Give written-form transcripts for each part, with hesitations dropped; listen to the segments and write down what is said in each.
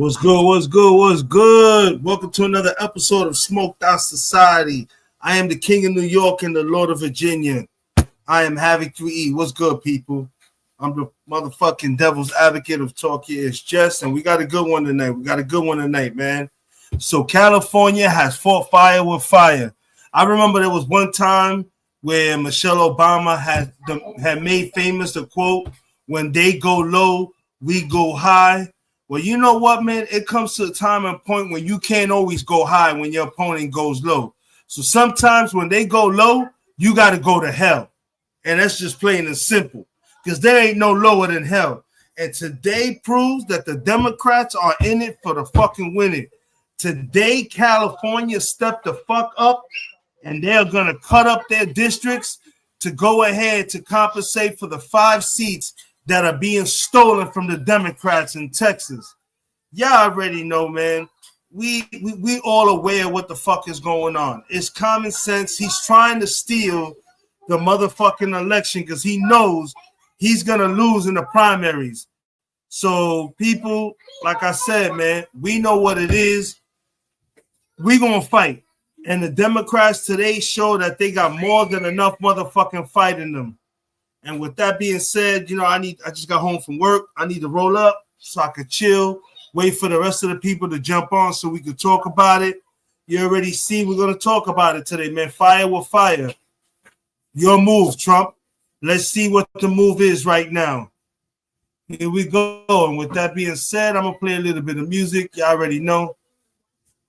What's good? What's good? What's good? Welcome to another episode of Smoked Out Society. I am the King of New York and the Lord of Virginia. I am Havoc 3E. What's good, people? I'm the motherfucking devil's advocate of Talk Here Is Just, and we got a good one tonight. Man. So California has fought fire with fire. I remember there was one time where Michelle Obama had made famous the quote, "When they go low, we go high." Well, you know what, man? It comes to a time and point when you can't always go high when your opponent goes low. So sometimes when they go low, you got to go to hell. And that's just plain and simple because there ain't no lower than hell. And today proves that the Democrats are in it for the fucking winning. Today, California stepped the fuck up and they're going to cut up their districts to go ahead to compensate for the 5 seats that are being stolen from the Democrats in Texas. Y'all already know, man. We all aware what the fuck is going on. It's common sense. He's trying to steal the motherfucking election because he knows he's going to lose in the primaries. So people, like I said, man, we know what it is. We're going to fight. And the Democrats today show that they got more than enough motherfucking fight in them. And with that being said, you know, I just got home from work. I need to roll up so I could chill, wait for the rest of the people to jump on so we could talk about it. You already see we're going to talk about it today, man. Fire with fire. Your move, Trump. Let's see what the move is right now. Here we go. And with that being said, I'm going to play a little bit of music. You already know.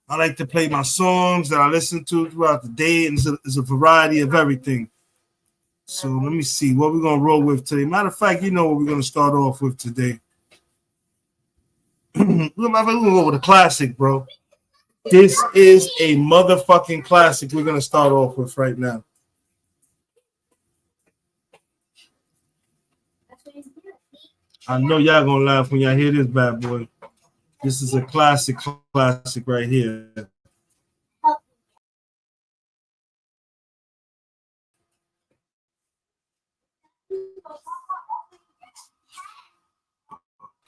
I like to play my songs that I listen to throughout the day, and it's a variety of everything. So let me see what we're going to roll with today. Matter of fact, you know what we're going to start off with today. We're going to go with a classic, bro. This is a motherfucking classic we're going to start off with right now. I know y'all going to laugh when y'all hear this bad boy. This is a classic right here.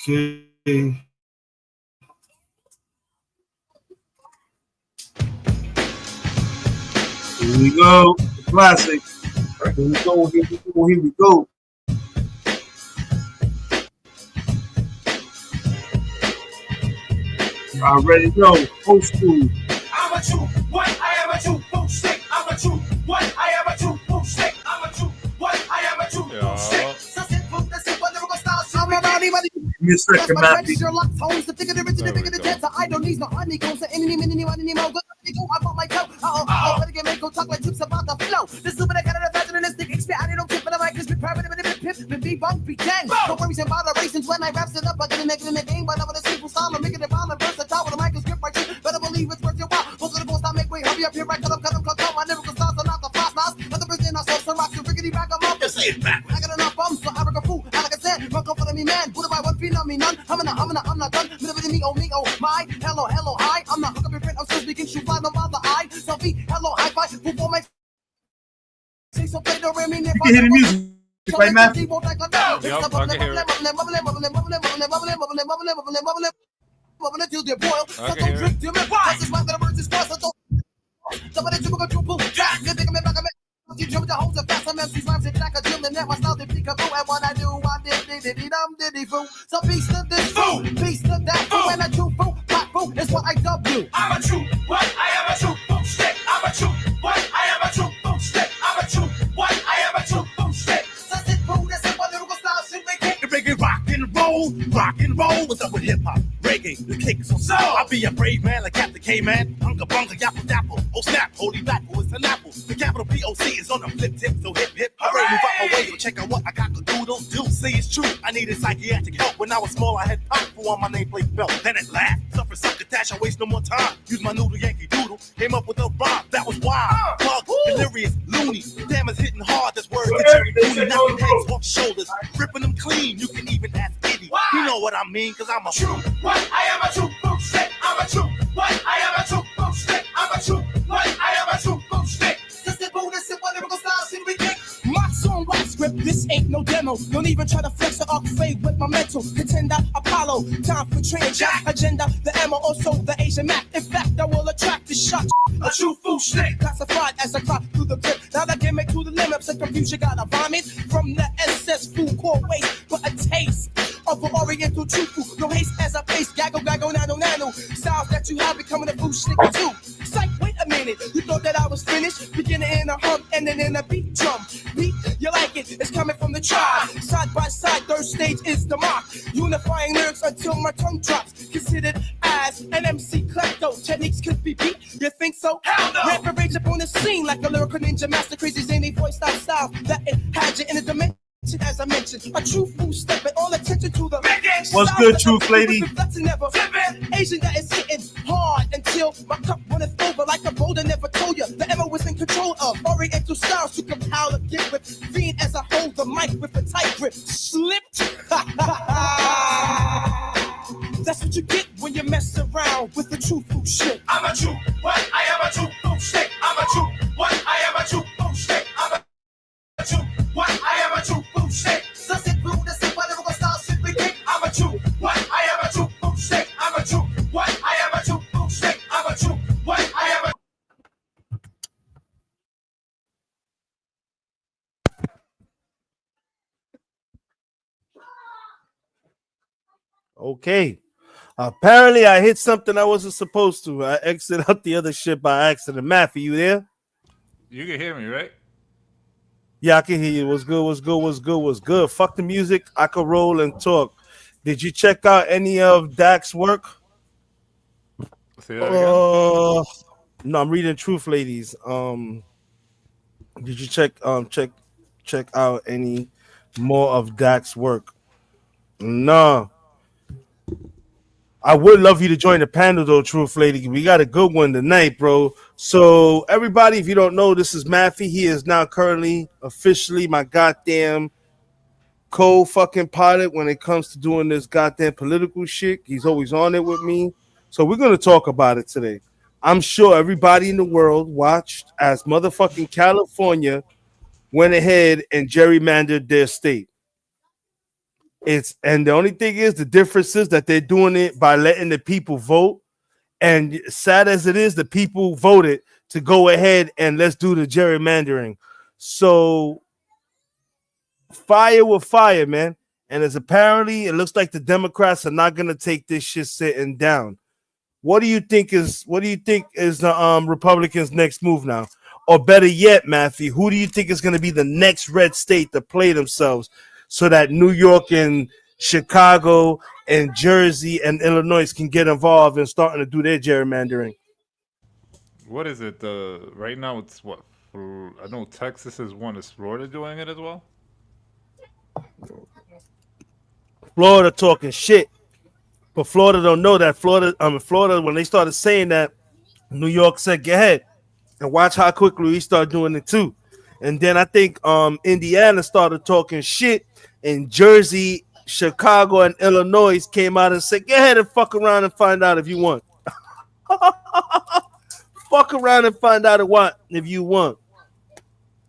Okay. Here we go. Classic. Here we go. I already know. Old school. I'm a true what? I am a true boom stick. I'm a true what? I am a true boom stick. I'm a true what? I am a true boom stick. Mr. Kamathi. Homes, the bigger the richer, the bigger the dance. I don't need no honeycombs, so any more. I bought my toe. Better get make go talk like tips about the flow. This is what I got an evangelistic expert. I don't tip, but I might just be private, be bunk, be gang. No worries and moderations when I raps it up. I get a negative in the game, but I'm with a simple style. I'm making it bomb and versatile with a microscope right here. Better believe it's worth your while. Most of the boys I make way, hurry up here, right? Cut them. My lyrical styles are not the fast mouse. But the president I so rock, you rickety back, I'm up. Just say it back. I got enough bums, so I rock a fool. And like I said, run come for me, man. What about one feet on me, none? I'm not done. Middle of me, oh, my. Hello, hi. I'm not hook up your friend. I'm still speaking, shoot fly, no bother, I. Selfie, hello, high five. Who for my say so play the rim in You can hear the music. Right, Matt? You jump the holes and fast, some MCs rhymes and jack a Jim and my style, they pick up, and what I do, I did, fool. So peace to this fool, peace to that fool, and a true fool, black fool is what I dub you. I'm a true what? I am a true boom stick. I'm a true what? I am a true boom stick. I'm a true what? I am a true boom stick. So sit fool, that's what lyrical style should make it. The reggae rock and roll. What's up with hip hop? Reggae, the kick so. I'll be a brave man like Captain K-Man. Hunka bunga, yapple dapple. Oh snap, holy battle, it's an apple. The capital POC is on the flip tip, so hip, hooray, move out my way, yo, check out what I got to do, say it's true, I needed psychiatric help, when I was small, I had pop on my nameplate belt, then at last, suffer succotash, I waste no more time, use my noodle Yankee Doodle, came up with a rhyme, that was wild, plug, delirious, loony, damn it's hitting hard, this word gets Jerry Cooney, knocking heads off shoulders, ripping them clean, you can even ask Diddy, you know what I mean, cause I'm a true, what, I am a true boom stick, I'm a true, what, I am a true boom stick, I'm a true, what, I am a true boom stick. My song, rap script, this ain't no demo. Don't even try to flex or arc fade with my mental. Contend that Apollo, time for change. Agenda, the ammo, also the Asian map. In fact, I will attract the shot. A true fool shit, classified as a crop through the grip. Now that can make through the limits and confusion got a vomit from the SS food core waste, but a taste of an oriental true food. No haste as I face, gaggle, nano. Styles that you have becoming a food slicker too. Psych, wait a minute, you thought that I was finished? Beginning in a hump, ending in a beat drum. Beat, you like it, it's coming from the tribe. Side by side, third stage is the mark. Unifying lyrics until my tongue drops. Considered as an MC klepto. Techniques could be beat, you think so? Hell no! Rapper rage up on the scene like a lyrical ninja master. Crazy zany voice style that it had you in a dimension. As I mentioned, a true fool stepping all attention to the what's good, truth lady? Asian that is hitting hard until my cup runneth over like a boulder. Never told you the Emma was in control of Oriental styles to compile a gift with fiend as I hold the mic with a tight grip. Slipped. That's what you get when you mess around with the true fool shit. I'm a true what? I am a true fool shit. I'm a true what? I am a true fool shit. I'm a true what? I am a true fool shit. So sit through the shit, whatever gonna start shit we kick. I'm a true what? I am a true fool shit. I'm a true what? I am a true fool shit. I'm a true what? I am a Okay. Apparently, I hit something I wasn't supposed to. I exited out the other shit by accident. Matthew, you there? You can hear me, right? Yeah, I can hear you. What's good? Fuck the music. I could roll and talk. Did you check out any of Dak's work? Say that again. No, I'm reading Truth Ladies. Did you check out any more of Dak's work? No. I would love you to join the panel though, Truth Lady. We got a good one tonight, bro. So everybody, if you don't know, this is Matthew. He is now currently officially my goddamn co-fucking pilot when it comes to doing this goddamn political shit. He's always on it with me. So we're gonna talk about it today. I'm sure everybody in the world watched as motherfucking California went ahead and gerrymandered their state. And the only thing is, the difference is that they're doing it by letting the people vote. And sad as it is, the people voted to go ahead and let's do the gerrymandering. So fire with fire, man. And as apparently it looks like the Democrats are not gonna take this shit sitting down. What do you think is the Republicans' next move now? Or better yet, Matthew, who do you think is gonna be the next red state to play themselves so that New York and Chicago and Jersey and Illinois can get involved and starting to do their gerrymandering? What is it? Right now it's what? I know Texas is one. Is Florida doing it as well? Florida talking shit, but Florida don't know that. Florida, when they started saying that, New York said, "Go ahead," and watch how quickly we start doing it too. And then I think Indiana started talking shit, and Jersey, Chicago, and Illinois came out and said, "Go ahead and fuck around and find out if you want." Fuck around and find out if you want.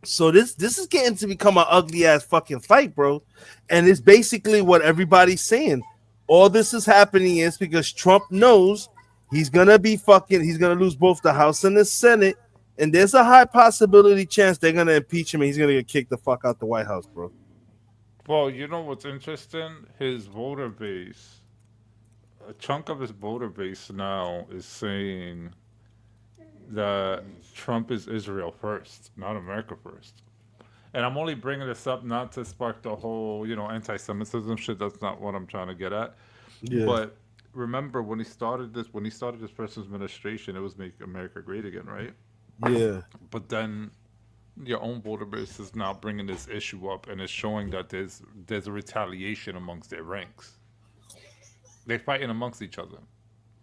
So this is getting to become an ugly ass fucking fight, bro. And it's basically what everybody's saying. All this is happening is because Trump knows he's gonna lose both the House and the Senate, and there's a high possibility chance they're gonna impeach him and he's gonna get kicked the fuck out the White House, bro. Well, you know what's interesting? His voter base, a chunk of his voter base now is saying that Trump is Israel first, not America first. And I'm only bringing this up not to spark the whole, anti-Semitism shit. That's not what I'm trying to get at. Yeah. But remember when he started this first administration, it was Make America Great Again, right? Yeah. But then your own voter base is now bringing this issue up, and it's showing that there's a retaliation amongst their ranks. They're fighting amongst each other.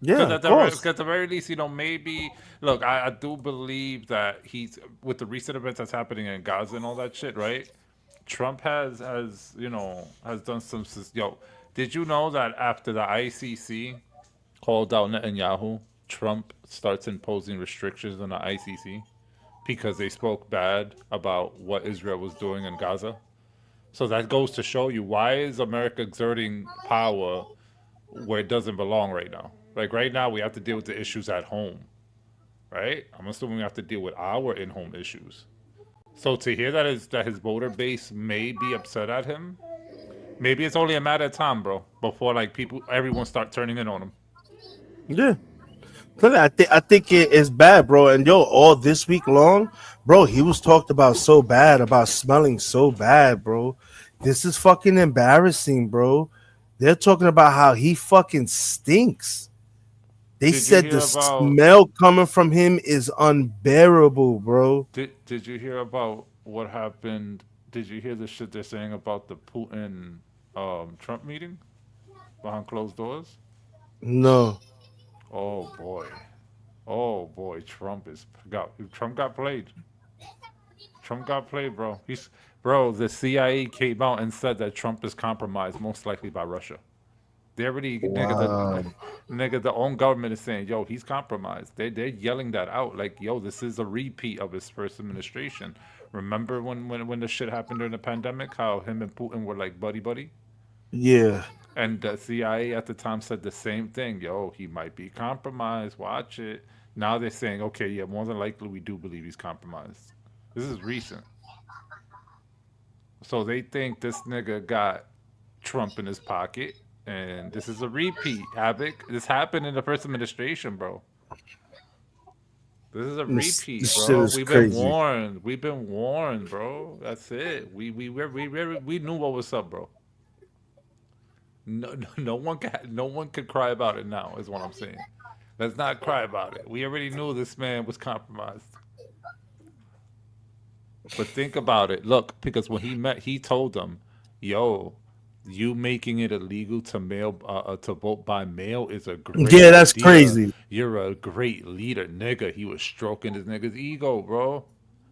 Yeah, Because at the very least, maybe look, I do believe that he's with the recent events that's happening in Gaza and all that shit, right? Trump has done some. Did you know that after the ICC called out Netanyahu, Trump starts imposing restrictions on the ICC because they spoke bad about what Israel was doing in Gaza? So that goes to show you, why is America exerting power where it doesn't belong right now? Like right now, we have to deal with the issues at home, right? I'm assuming we have to deal with our in-home issues. So to hear that his voter base may be upset at him, maybe it's only a matter of time, bro, before like everyone start turning in on him. Yeah. I think it is bad, bro. And yo, all this week long, bro, he was talked about so bad, about smelling so bad, bro. This is fucking embarrassing, bro. They're talking about how he fucking stinks. They Did you said hear the about? smell coming from him is unbearable, bro. Did you hear about what happened? Did you hear the shit they're saying about the Putin Trump meeting behind closed doors? No. Oh boy. Oh boy, Trump got played. Trump got played, bro. The CIA came out and said that Trump is compromised, most likely by Russia. They already Wow. the own government is saying, yo, he's compromised. They're yelling that out, like, yo, this is a repeat of his first administration. Remember when the shit happened during the pandemic, how him and Putin were like buddy buddy? Yeah. And the CIA at the time said the same thing. Yo, he might be compromised. Watch it. Now they're saying, okay, yeah, more than likely we do believe he's compromised. This is recent. So they think this nigga got Trump in his pocket, and this is a repeat. Havoc. This happened in the first administration, bro. This is a repeat, This shit bro. is We've been crazy. warned. We've been warned, bro. That's it. We knew what was up, bro. No one can cry about it now, is what I'm saying. Let's not cry about it. We already knew this man was compromised. But think about it. Look, because when he told them, "Yo, you making it illegal to vote by mail is a great Yeah, that's idea. crazy. You're a great leader, nigga." He was stroking this nigga's ego, bro.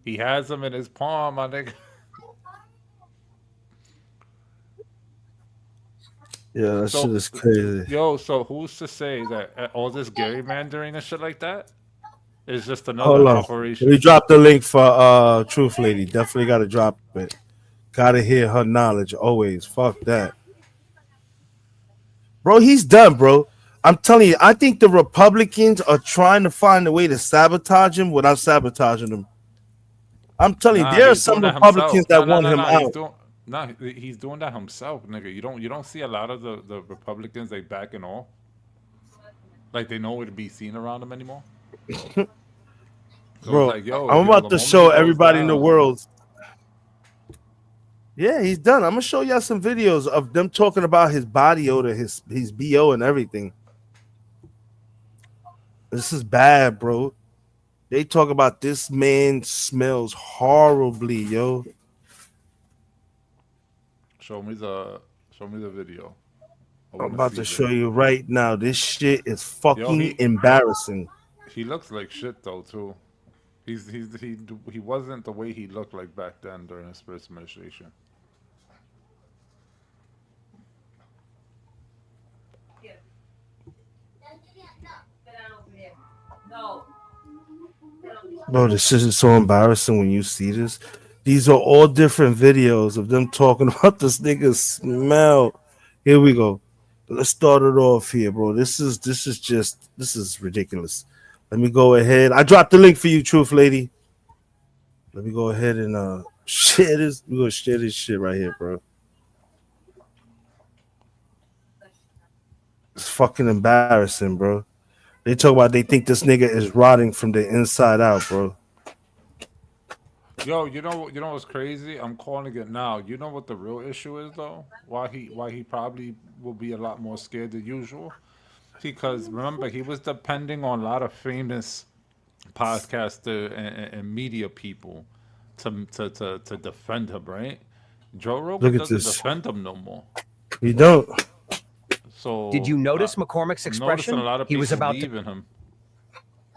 He has him in his palm, my nigga. Yeah, that So, shit is crazy. yo, so who's to say that all this gerrymandering and shit like that is just another Hold on. Let operation? me drop the link for Truth Lady. Definitely gotta drop it. Gotta hear her knowledge always. Fuck that. Bro, he's done, bro. I'm telling you, I think the Republicans are trying to find a way to sabotage him without sabotaging him. I'm telling you, Nah, there are he's some doing that Republicans himself. that want him out. He's doing that himself, nigga. You don't see a lot of the Republicans they backing off. Like they know where to be seen around him anymore. So Bro, it's like, yo, I'm the about to moment show he goes everybody in the down, world. Yeah, he's done. I'm gonna show y'all some videos of them talking about his body odor, his BO and everything. This is bad, bro. They talk about this man smells horribly, yo. show me the video. I I'm wanna about see to this. show you right now. This shit is Yo, fucking embarrassing. he looks like shit though too. He wasn't the way he looked like back then during his first administration. Bro, this shit is so embarrassing when you see this. These are all different videos of them talking about this nigga's smell. Here we go. Let's start it off here, bro. This is ridiculous. Let me go ahead. I dropped the link for you, Truth Lady. Let me go ahead and share this. We're gonna share this shit right here, bro. It's fucking embarrassing, bro. They talk about they think this nigga is rotting from the inside out, bro. Yo, you know what's crazy? I'm calling it now. You know what the real issue is though? Why he probably will be a lot more scared than usual? Because remember, he was depending on a lot of famous podcaster and media people to defend him, right? Joe Look Rogan at doesn't this. defend him no more. You don't. So Did you notice McCormick's I'm noticing expression? a lot of He was people about to. leaving him.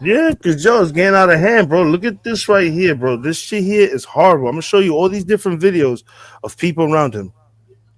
Yeah, because Joe is getting out of hand, bro. Look at this right here, bro. This shit here is horrible. I'm gonna show you all these different videos of people around him.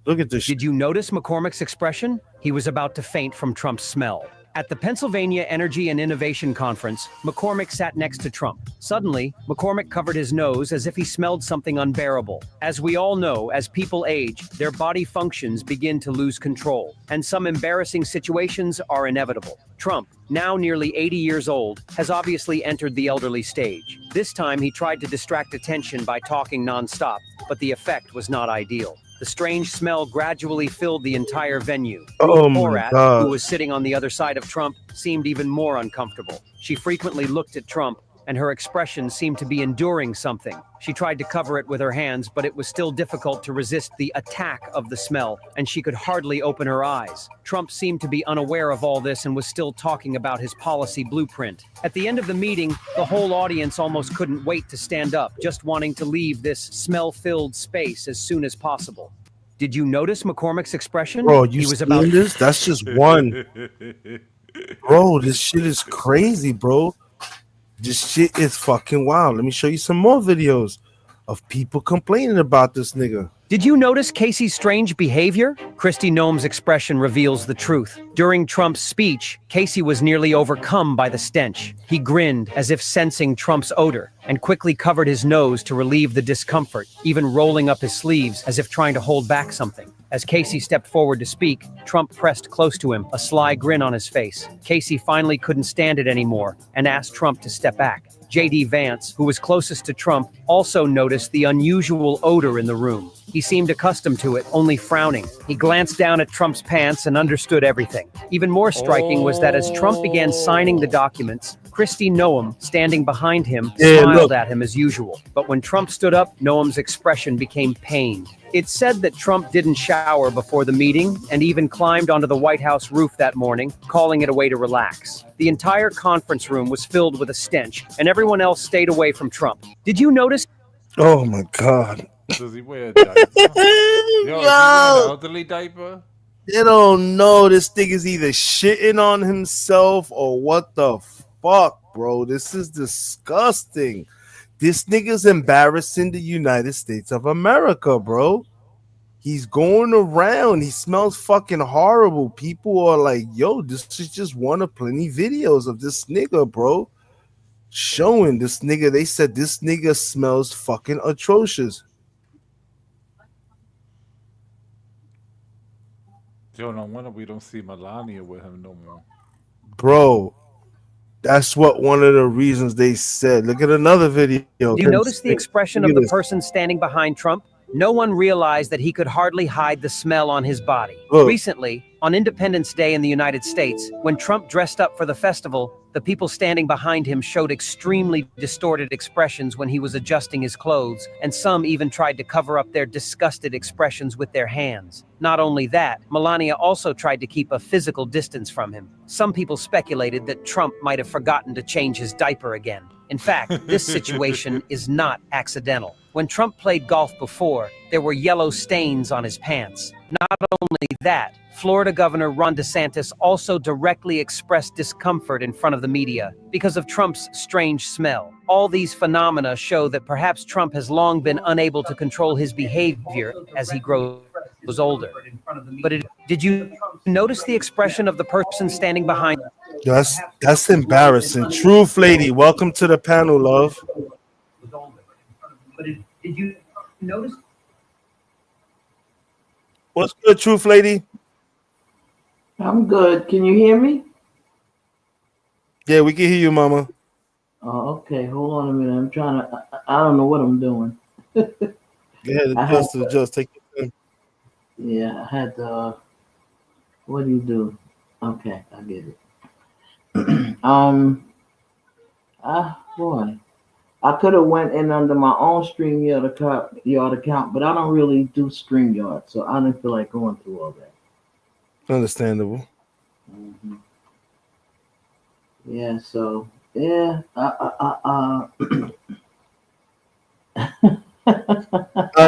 Look at this shit. Did you notice McCormick's expression? He was about to faint from Trump's smell. At the Pennsylvania Energy and Innovation Conference, McCormick sat next to Trump. Suddenly, McCormick covered his nose as if he smelled something unbearable. As we all know, as people age, their body functions begin to lose control, and some embarrassing situations are inevitable. Trump, now nearly 80 years old, has obviously entered the elderly stage. This time, he tried to distract attention by talking nonstop, but the effect was not ideal. The strange smell gradually filled the entire venue. Oh my Porat, God. who was sitting on the other side of Trump, seemed even more uncomfortable. She frequently looked at Trump, and her expression seemed to be enduring something. She tried to cover it with her hands, but it was still difficult to resist the attack of the smell, and she could hardly open her eyes. Trump seemed to be unaware of all this and was still talking about his policy blueprint. At the end of the meeting, the whole audience almost couldn't wait to stand up, just wanting to leave this smell-filled space as soon as possible. Did you notice McCormick's expression? Bro, you He was seen about this? That's just one. Bro, this shit is crazy, bro. This shit is fucking wild. Let me show you some more videos of people complaining about this nigga. Did you notice Casey's strange behavior? Kristi Noem's expression reveals the truth. During Trump's speech, Casey was nearly overcome by the stench. He grinned as if sensing Trump's odor and quickly covered his nose to relieve the discomfort, even rolling up his sleeves as if trying to hold back something. As Casey stepped forward to speak, Trump pressed close to him, a sly grin on his face. Casey finally couldn't stand it anymore and asked Trump to step back. J.D. Vance, who was closest to Trump, also noticed the unusual odor in the room. He seemed accustomed to it, only frowning. He glanced down at Trump's pants and understood everything. Even more striking was that as Trump began signing the documents, Kristi Noem, standing behind him, smiled at him as usual. But when Trump stood up, Noem's expression became pained. It's said that Trump didn't shower before the meeting and even climbed onto the White House roof that morning, calling it a way to relax. The entire conference room was filled with a stench, and everyone else stayed away from Trump. Did you notice? Oh my God. Does he wear a diaper? Yo, is he wearing an elderly diaper? They don't know this thing is either shitting on himself or what the fuck, bro. This is disgusting. This nigga's embarrassing the United States of America, bro. He's going around. He smells fucking horrible. People are like, yo, this is just one of plenty videos of this nigga, bro. Showing this nigga. They said this nigga smells fucking atrocious. Yo, no wonder we don't see Melania with him no more. Bro, that's what one of the reasons they said. Look at another video. Do you notice the expression of the person standing behind Trump? No one realized that he could hardly hide the smell on his body. Look. Recently, on Independence Day in the United States, when Trump dressed up for the festival, the people standing behind him showed extremely distorted expressions when he was adjusting his clothes, and some even tried to cover up their disgusted expressions with their hands. Not only that, Melania also tried to keep a physical distance from him. Some people speculated that Trump might have forgotten to change his diaper again. In fact, this situation is not accidental. When Trump played golf before, there were yellow stains on his pants. Not only that, Florida Governor Ron DeSantis also directly expressed discomfort in front of the media because of Trump's strange smell. All these phenomena show that perhaps Trump has long been unable to control his behavior as he grows older. But did you notice the expression of the person standing behind? That's embarrassing. Truth lady, welcome to the panel, love. But did you notice? What's good, truth lady? I'm good. Can you hear me? Yeah, we can hear you, mama. Oh, okay. Hold on a minute. I'm trying to. I don't know what I'm doing. Yeah, adjust. Take your time. Yeah, I had to. What do you do? Okay, I get it. Boy, I could have went in under my own StreamYard account, but I don't really do StreamYard, so I didn't feel like going through all that. Understandable. Mm-hmm. Yeah. So yeah. I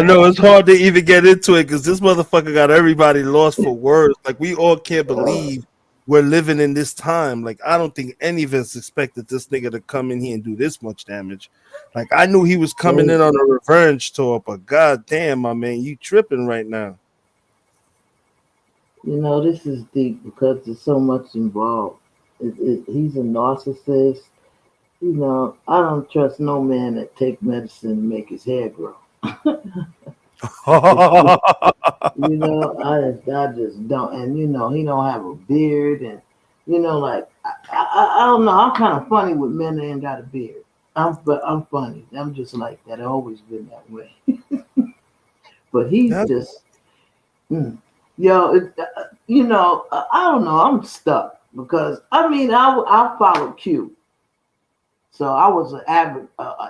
know it's hard to even get into it because this motherfucker got everybody lost for words. Like we all can't believe we're living in this time. Like I don't think any of us expected this nigga to come in here and do this much damage. Like I knew he was coming in on a revenge tour, but god damn, my man, you tripping right now. You know, this is deep because there's so much involved. He's a narcissist. You know, I don't trust no man that take medicine to make his hair grow. You know, I just don't. And you know, he don't have a beard, and you know, like I don't know. I'm kind of funny with men that ain't got a beard. I'm funny. I'm just like that. I've always been that way. But he's just, yo, you know, I don't know. I'm stuck because I mean, I followed Q. So I was an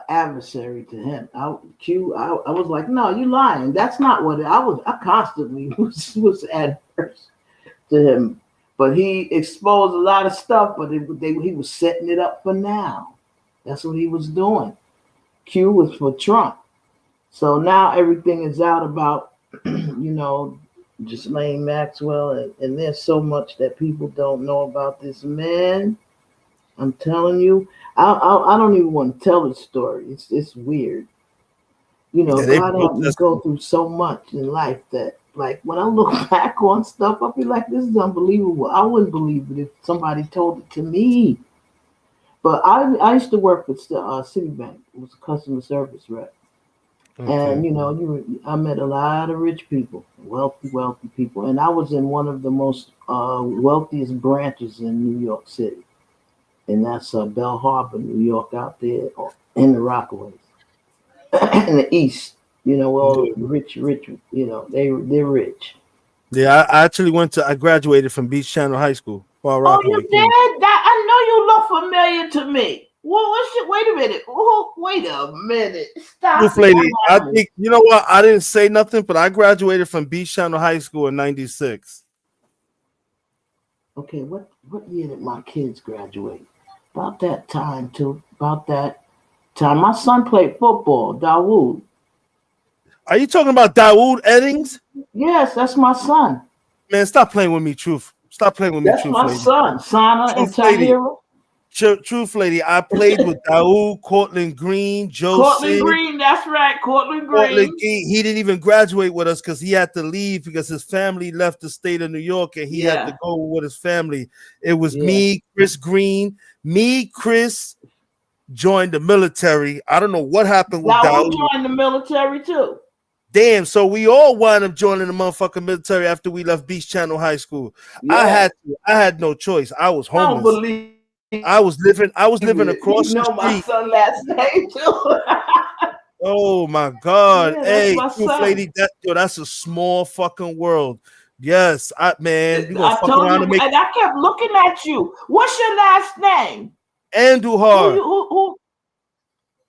adversary to him. I was like, no, you're lying. That's not what I was. I constantly was adverse to him. But he exposed a lot of stuff, but he was setting it up for now. That's what he was doing. Q was for Trump. So now everything is out about, you know, Ghislaine Maxwell. And there's so much that people don't know about this man. I'm telling you. I don't even want to tell the story. It's weird. You know, God helped me go through so much in life that, like, when I look back on stuff, I'll be like, this is unbelievable. I wouldn't believe it if somebody told it to me. But I used to work with Citibank. It was a customer service rep. Okay. And, you know, I met a lot of rich people, wealthy people. And I was in one of the most wealthiest branches in New York City. And that's Bell Harbor, New York, out there in the Rockaways, in the East. You know, all rich. You know, they're rich. Yeah, I graduated from Beach Channel High School. Oh, you did? I know you look familiar to me. Well, wait a minute. Oh, wait a minute. Stop. Truth lady, I think, you know what? I didn't say nothing, but I graduated from Beach Channel High School in '96. Okay, what year did my kids graduate? About that time, too. About that time. My son played football, Dawood. Are you talking about Dawood Eddings? Yes, that's my son. Man, stop playing with me, Truth. Stop playing with me, Truth. That's my son, Sana and Tahira. Truth lady, I played with Dawood, Cortland Green, Joe Cortland Green, that's right, Cortland Green. He didn't even graduate with us because he had to leave because his family left the state of New York and he had to go with his family. It was me, Chris Green. Chris joined the military. I don't know what happened with Dawood. Joined the military too. Damn, so we all wound up joining the motherfucking military after we left Beach Channel High School. Yeah. I had no choice. I was homeless. I don't believe I was living across the street. My son's last name too. Oh my God. Yeah, hey, Truth lady, that's a small fucking world. Yes, man. You gonna fuck around and I kept looking at you. What's your last name? Andujar. Who?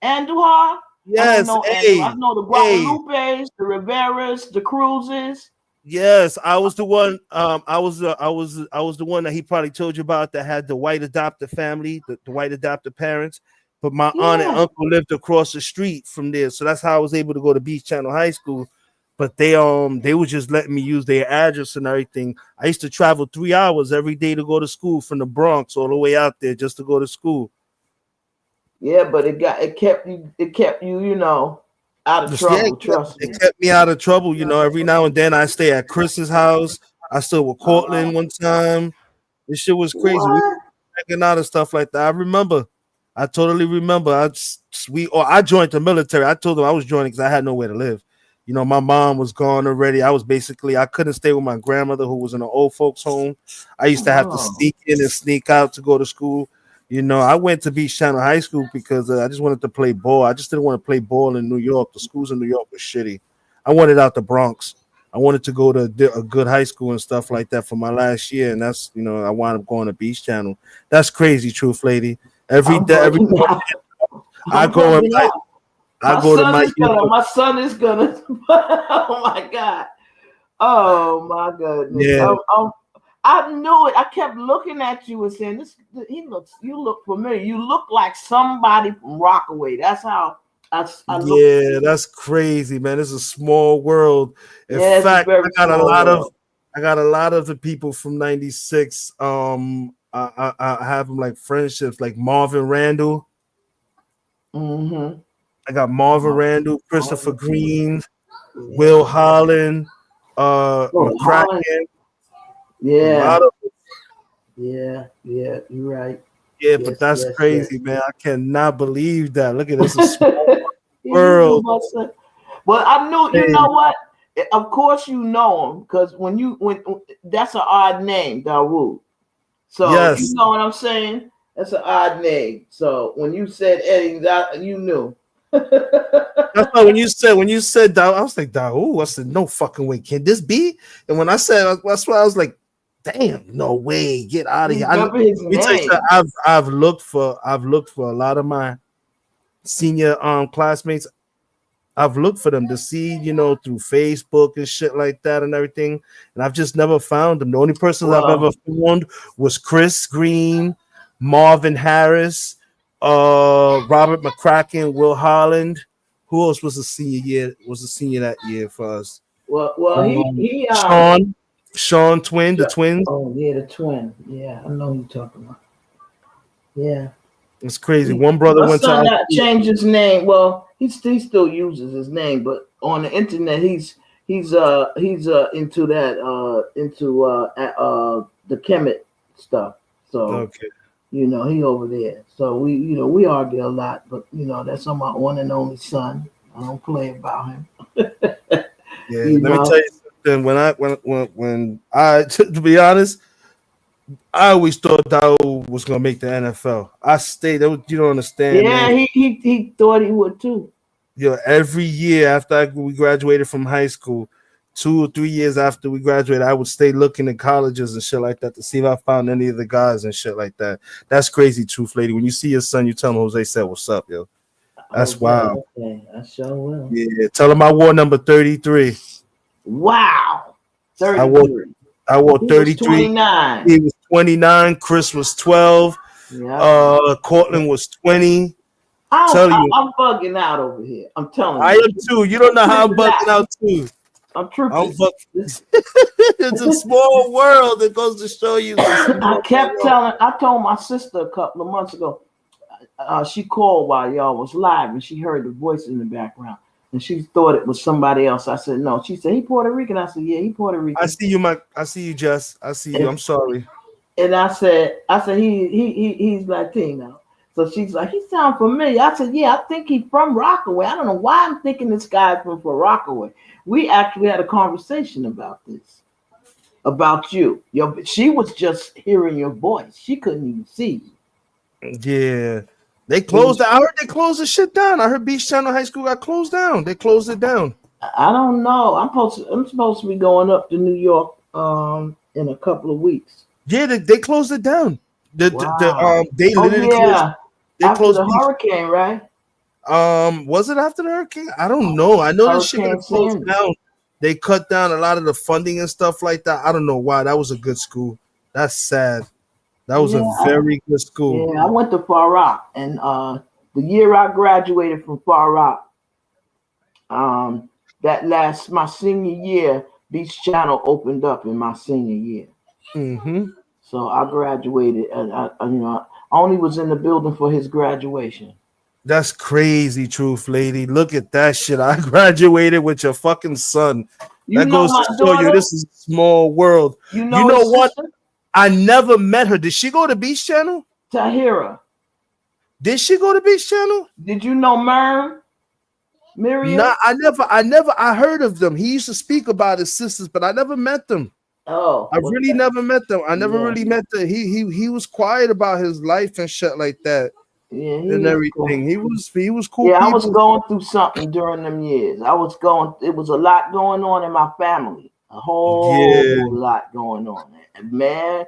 Andujar? Yes. I know the Guadalupes, the Riveras, the Cruzes. Yes, I was the one. I was the one that he probably told you about that had the white adopted family, the white adopted parents. But my aunt and uncle lived across the street from there, so that's how I was able to go to Beach Channel High School. But they were just letting me use their address and everything. I used to travel 3 hours every day to go to school from the Bronx all the way out there just to go to school. Yeah, but it kept you, you know, out of trouble. Trust me. It kept me out of trouble. You know, every now and then I stay at Chris's house. I stayed with Cortland one time. This shit was crazy. We were checking out and stuff like that. I totally remember. I joined the military. I told them I was joining because I had nowhere to live. You know, my mom was gone already. I couldn't stay with my grandmother who was in an old folks home. I used to have to sneak in and sneak out to go to school. You know, I went to Beach Channel High School because I just wanted to play ball. I just didn't want to play ball in New York. The schools in New York were shitty. I wanted out the Bronx. I wanted to go to a good high school and stuff like that for my last year. And that's, you know, I wound up going to Beach Channel. That's crazy, Truth lady. Every morning, I go to my son is gonna. Oh my God. Oh my goodness. Yeah. I knew it. I kept looking at you and saying, you look familiar. You look like somebody from Rockaway. That's how I look. Yeah, that's crazy, man. It's a small world. In fact, I got a lot of the people from '96. I have them like friendships, like Marvin Randall. Mm-hmm. I got Marvin Randall, Christopher Green, Will Holland, McCracken. Yeah. Yeah, you're right. Yeah, Yes, but that's yes, crazy, yes. man. I cannot believe that. Look at this. A small You world. know my son. Well, I knew. You know what? Of course, you know him because when that's an odd name, Dawood. So you Yes. know what I'm saying? That's an odd name. So when you said Eddie, that you knew. That's why when you said that, I was like, I said, no fucking way. Can this be? And when I said that's why I was like, damn, no way, get out of You here. remember his Let me tell you name? something, I've looked for a lot of my senior classmates. I've looked for them to see, through Facebook and shit like that and everything, and I've just never found them. The only persons I've Well, ever found was Chris Green, Marvin Harris, Robert McCracken, Will Holland. Who else was a senior year? Was a senior that year for us? well, he Sean Twin, the twins. Oh yeah, the twin. Yeah, I know who you're talking about. Yeah. It's crazy. One brother My went to son our not school. changed his name. Well, he still uses his name, but on the internet he's into that the Kemet stuff. So Okay. he over there. So we argue a lot, but that's on my one and only son. I don't play about him. Yeah, You let me know? tell you something. When I to be honest, I always thought Dow was gonna make the NFL. I stayed. You don't understand, Yeah, man. he thought he would too. Every year after we graduated from high school, 2 or 3 years after we graduated, I would stay looking in colleges and shit like that to see if I found any of the guys and shit like that. That's crazy, truth lady. When you see your son, you tell him Jose said, "What's up, yo?" That's wild. Okay, I sure will. Yeah, tell him I wore number 33. Wow. I wore 33. I wore He was 33. 29. He was 29. Chris was 12. Yeah. Cortland was 20. I'm bugging out over here. I'm telling I you. am too. You don't know how I'm bugging out too. I'm tripping. I'm bugging. It's a small world. It goes to show you. I told my sister a couple of months ago, she called while y'all was live and she heard the voice in the background and she thought it was somebody else. I said, no. She said, he Puerto Rican. I said, yeah, he Puerto Rican. I see you, Jess. I see you. I'm sorry. And I said he's Latino. So she's like, he sounds familiar. I said, yeah, I think he's from Rockaway. I don't know why I'm thinking this guy's from Rockaway. We actually had a conversation about this, about you. She was just hearing your voice. She couldn't even see you. Yeah. They closed. I heard they closed the shit down. I heard Beach Channel High School got closed down. They closed it down. I don't know. I'm supposed to be going up to New York in a couple of weeks. Yeah, they closed it down. They literally closed. They After closed the hurricane, right? Was it after the hurricane? I don't know. I know this shit got closed down. They cut down a lot of the funding and stuff like that. I don't know why. That was a good school. That's sad. That was a very good school. Yeah, I went to Far Rock, and the year I graduated from Far Rock, my senior year, Beach Channel opened up in my senior year. Mm-hmm. So I graduated, and I only was in the building for his graduation. That's crazy, truth lady. Look at that shit. I graduated with your fucking son. That goes to show you this is a small world. You know what? Sister? I never met her. Did she go to Beach Channel? Tahira. Did she go to Beach Channel? Did you know Miriam? Nah, I heard of them. He used to speak about his sisters, but I never met them. Oh, I really never met them. I never really met them. He was quiet about his life and shit like that. Yeah, and everything. Cool. He was cool. Yeah, people. I was going through something during them years. It was a lot going on in my family. A whole lot going on. And man,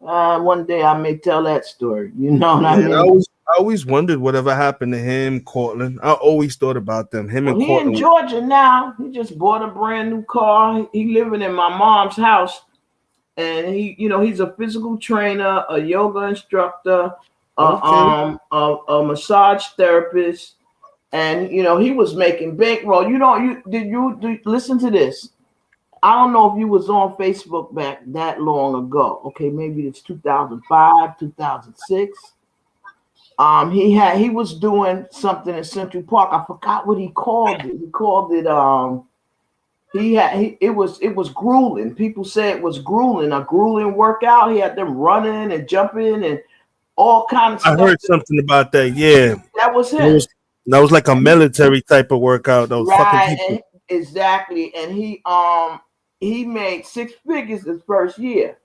one day I may tell that story. You know what I mean? I always wondered whatever happened to him, Cortland. I always thought about them. He in Georgia now. He just bought a brand new car. He living in my mom's house. And he's a physical trainer, a yoga instructor, a massage therapist, and he was making bankroll. Did you listen to this? I don't know if you was on Facebook back that long ago. Okay, maybe it's 2005, 2006. He was doing something in Central Park. I forgot what he called it. He called it it was grueling. People say it was grueling, a grueling workout. He had them running and jumping and all kinds of I stuff. heard something about that. Yeah, That was It him. that was like a military type of workout. Those fucking Right, people. and exactly. And he made 6 figures his first year.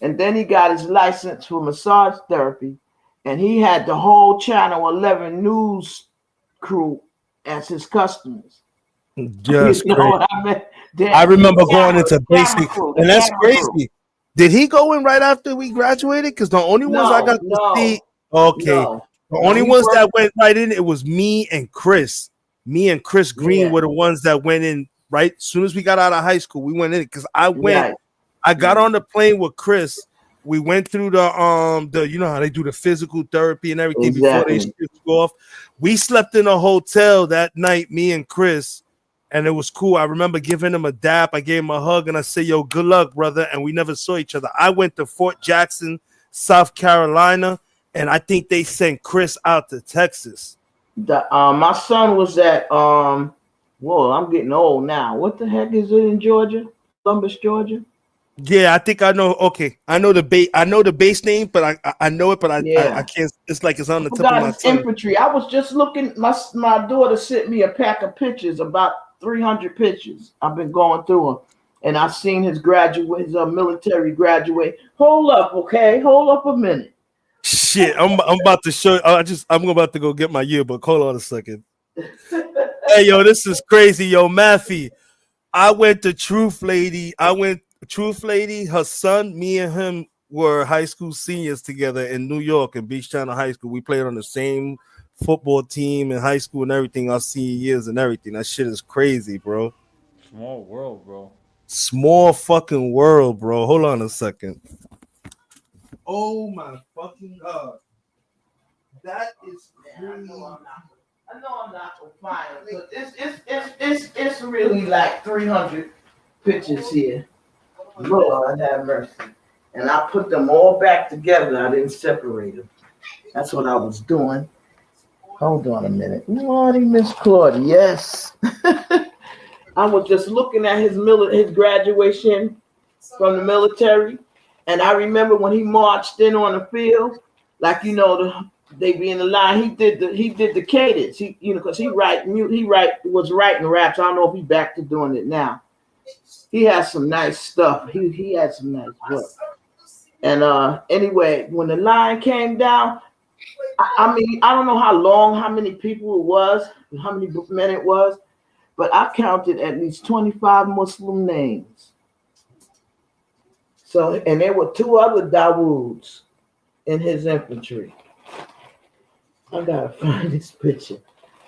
And then he got his license for massage therapy. And he had the whole Channel 11 news crew as his customers. Just You know crazy. what I mean? I remember going Camera- into camera basic, crew, the and that's camera crew. crazy. Did he go in right after we graduated? Because the only ones I got to see, okay, No. the only he ones worked- that went right in, it was me and Chris. Me and Chris Green Yeah. were the ones that went in right as soon as we got out of high school. We went in because I went. Right. I got on the plane with Chris. We went through the you know how they do the physical therapy and everything before they Exactly. shift you off. We slept in a hotel that night, me and Chris, and it was cool. I remember giving him a dap. I gave him a hug and I said, "Yo, good luck, brother." And we never saw each other. I went to Fort Jackson, South Carolina, and I think they sent Chris out to Texas. My son was at whoa, I'm getting old now. What the heck is it in Georgia? Columbus, Georgia? Yeah, I think I know. Okay, I know the base name, but I know it, but I can't. It's like it's on the tip of Forgot my his tongue. infantry. I was just looking. My daughter sent me a pack of pictures, about 300 pictures. I've been going through them, and I've seen his military graduate. Hold up, okay? Hold up a minute. Shit, I'm about to show. I'm about to go get my yearbook. Hold on a second. Hey, yo, this is crazy, yo, Matthew. I went to Truth Lady. Truth Lady. Her son, me and him were high school seniors together in New York in Beach Channel High School. We played on the same football team in high school and everything. Our senior years and everything. That shit is crazy, bro. Small world, bro. Small fucking world, bro. Hold on a second. Oh my fucking god. That is crazy. I know I'm not gonna find it, but it's really like 300 pictures here. Lord have mercy. And I put them all back together. I didn't separate them. That's what I was doing. Hold on a minute. Lordy, Miss Claudia. Yes. I was just looking at his graduation from the military. And I remember when he marched in on the field, like, you know, they be in the line. He did the cadence. Because he was writing raps. I don't know if he's back to doing it now. He has some nice stuff. He had some nice work. And anyway, when the line came down, I mean, I don't know how many people it was, how many men it was, but I counted at least 25 Muslim names. So, and there were 2 other Dawoods in his infantry. I gotta find this picture.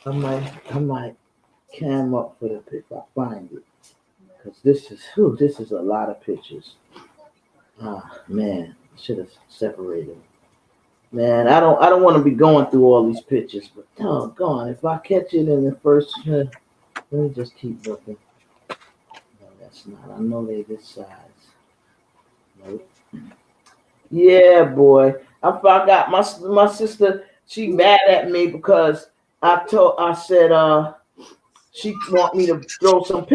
I might cam up for the picture. I find it, because this is a lot of pictures. Ah, man, I should have separated them. Man, I don't want to be going through all these pictures, but doggone, if I catch it in the first, let me just keep looking. No, that's not. I know they're this size. Nope. Yeah, boy. I forgot my sister. She mad at me because I said she want me to throw some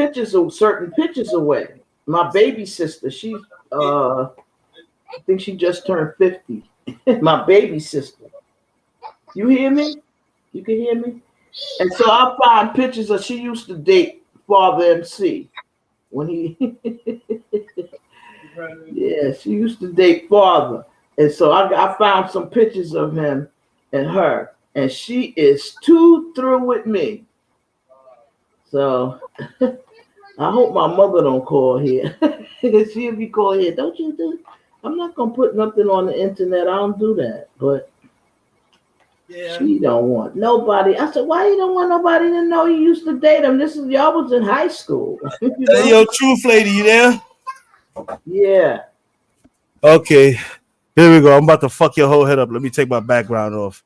certain pictures away. My baby sister, she I think she just turned 50. My baby sister. You hear me? You can hear me? And so I find pictures of she used to date Father MC when he yeah, she used to date Father. And so I found some pictures of him and her, and she is too through with me. So I hope my mother don't call here. She'll be calling here. Don't you do? I'm not gonna put nothing on the internet. I don't do that. But yeah, she don't want nobody. I said, why you don't want nobody to know you used to date him? Y'all was in high school. You know? Hey, yo, Truth Lady, you there? Yeah. Okay. Here we go. I'm about to fuck your whole head up. Let me take my background off.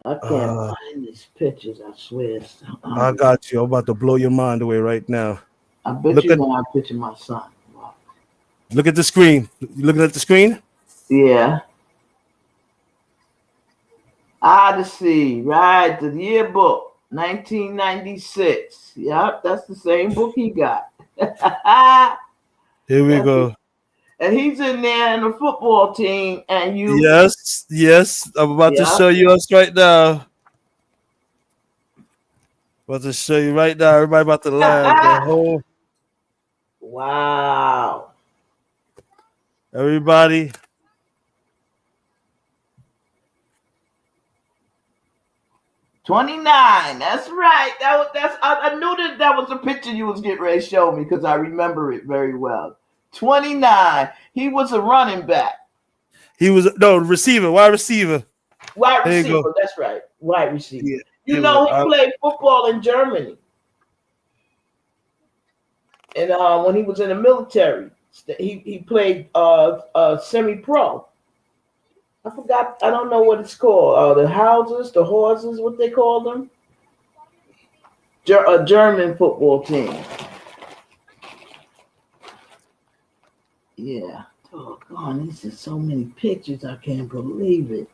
I can't find these pictures, I swear. I got you. I'm about to blow your mind away right now. I bet you know I picture my son. Look at the screen. You looking at the screen? Yeah. Odyssey, right? The yearbook. 1996. Yep, that's the same book he got. Here we go. And he's in there in the football team, and you. Yes. I'm about to show you us right now. About to show you right now. Everybody about to laugh. The whole Wow. everybody. $29. That's right. I knew that was a picture you was getting ready to show me because I remember it very well. 29. He was a running back. He was receiver, wide receiver. Wide There you receiver. go. That's right. Wide receiver. Yeah. You know, he played football in Germany. And when he was in the military, he played semi-pro. I forgot. I don't know what it's called. The horses, what they call them? A German football team. Yeah. Oh God, this is so many pictures. I can't believe it.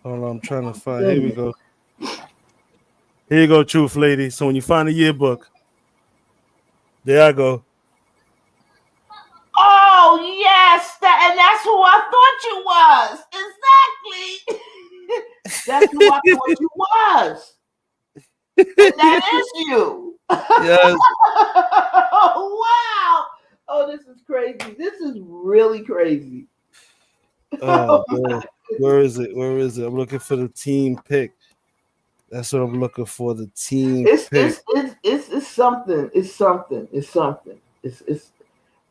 Hold on, I'm trying to find. Here we go. Here you go, Truth Lady. So when you find the yearbook, there I go. Oh yes, and that's who I thought you was. Exactly. That's who I thought you was. And that is you. Yes. Wow. Oh, this is crazy. This is really crazy. Oh, man. Where is it? I'm looking for the team pick. That's what I'm looking for. The team pick. It's something. It's something. It's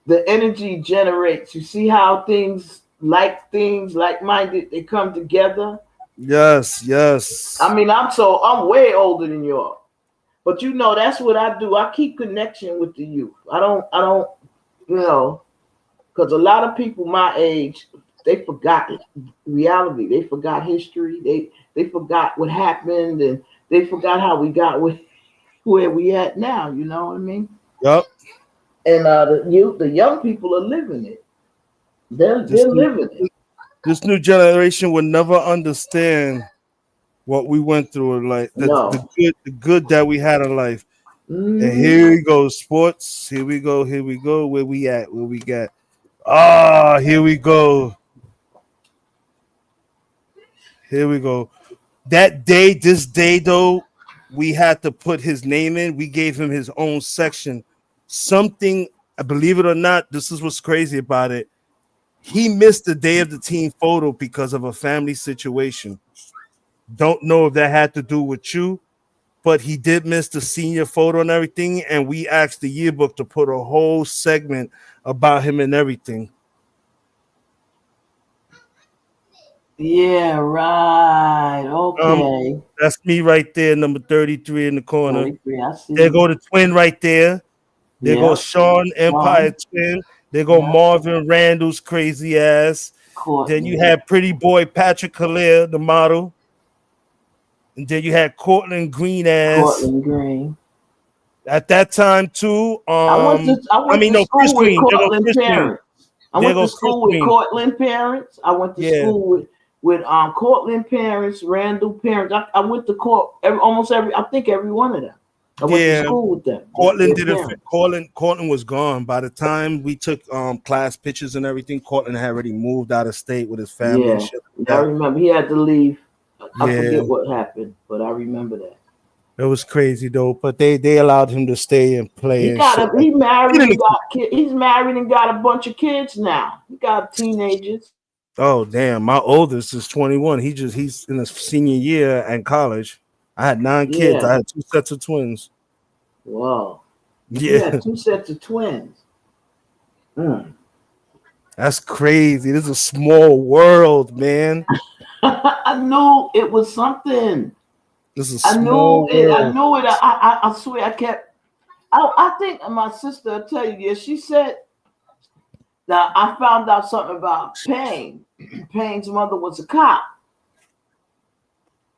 the energy generates. You see how things like-minded, they come together. Yes. I mean, I'm way older than you are, but you know that's what I do. I keep connection with the youth. I don't, because a lot of people my age, they forgot reality. They forgot history. They forgot what happened, and they forgot how we got where we at now. You know what I mean? Yep. And the young people are living it. They're living it. This new generation will never understand what we went through, like the good that we had in life. Mm-hmm. And here we go, sports. Here we go. Where we at? Where we got? Ah, here we go. Here we go. This day though, we had to put his name in. We gave him his own section. Something, believe it or not, this is what's crazy about it. He missed the day of the team photo because of a family situation. Don't know if that had to do with you, but he did miss the senior photo and everything. And we asked the yearbook to put a whole segment about him and everything. Yeah, right. Okay. That's me right there, number 33 in the corner. 33, I see. There go the twin right there. There goes Sean Empire Twin. There go Marvin Randall's crazy ass. Courtney. Then you had pretty boy Patrick Hilaire, the model. And then you had Cortland Green ass. Cortland Green. At that time too. I went to Chris school Green. with Cortland parents. I went to school with Cortland parents. I went to school with Cortland parents, Randall parents. I went to court almost every one of them. I went to school with them. Cortland didn't. Cortland was gone by the time we took class pictures and everything. Cortland had already moved out of state with his family. And shit like I remember he had to leave. I forget what happened, but I remember that. It was crazy though, but they allowed him to stay and play. He's married and got a bunch of kids now. He got teenagers. Oh damn! My oldest is 21. He's in his senior year in college. I had 9 kids. I had 2 sets of twins. Wow. Yeah. You had 2 sets of twins. That's crazy. This is a small world, man. I knew it was something. This is small world. I knew it. I swear I kept. I think my sister will tell you this. She said that I found out something about Payne. Payne's mother was a cop.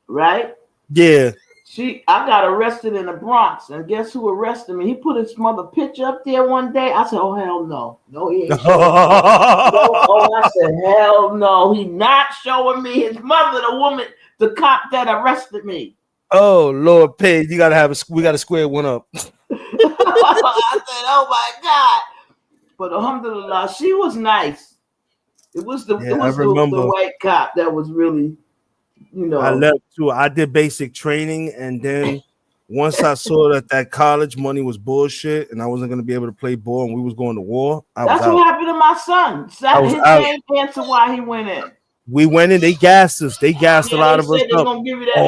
Right? Yeah. I got arrested in the Bronx, and guess who arrested me? He put his mother picture up there one day. I said, "Oh hell no, no he ain't." I said, "Hell no, he not showing me his mother, the cop that arrested me." Oh Lord, Paige, you gotta have we gotta square one up. I said, "Oh my God!" But alhamdulillah, she was nice. It was the I remember. white cop that was really, I left too. I did basic training, and then once I saw that college money was bullshit, and I wasn't gonna be able to play ball, and we was going to war, That's what happened to my son. His name answer why he went in. We went in. They gassed us. They gassed a lot of us up. They're gonna give you that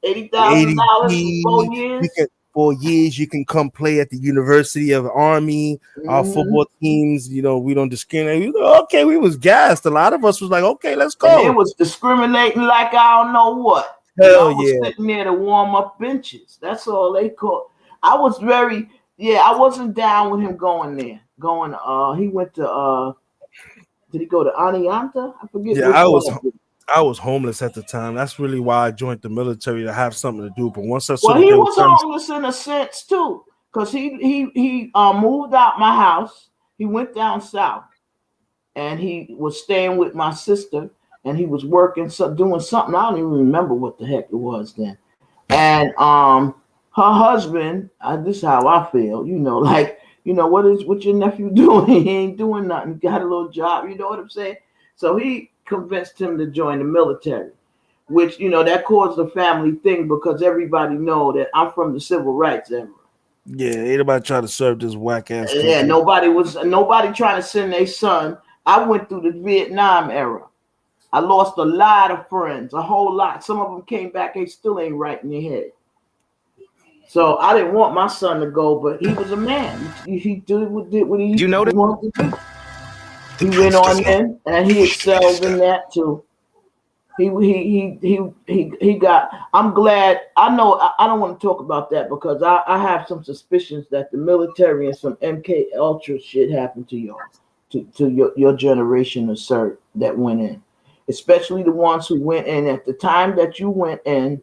$80,000 for 4 years. 4 years, you can come play at the University of Army. Our football teams, we don't discriminate. We like, okay, we was gassed. A lot of us was like, okay, let's go. And it was discriminating like I don't know what. Hell I was sitting there to warm up benches. That's all they called. I was I wasn't down with him going there. He went to did he go to Anianta? I forget. Yeah, I was homeless at the time. That's really why I joined the military, to have something to do. But once I saw he was homeless in a sense too, because he moved out my house. He went down south, and he was staying with my sister, and he was working, doing something. I don't even remember what the heck it was then. And her husband, this is how I feel, what your nephew doing? He ain't doing nothing. He got a little job, you know what I'm saying? So he convinced him to join the military, which, that caused a family thing, because everybody know that I'm from the civil rights era. Yeah, ain't nobody trying to serve this whack ass country. Yeah, nobody trying to send their son. I went through the Vietnam era. I lost a lot of friends, a whole lot. Some of them came back, they still ain't right in their head. So I didn't want my son to go, but he was a man. He did what he wanted to do. He went on in, and he excelled in that too. He got. I'm glad. I know. I don't want to talk about that, because I have some suspicions that the military and some MK Ultra shit happened to y'all, to your generation of sir that went in, especially the ones who went in at the time that you went in.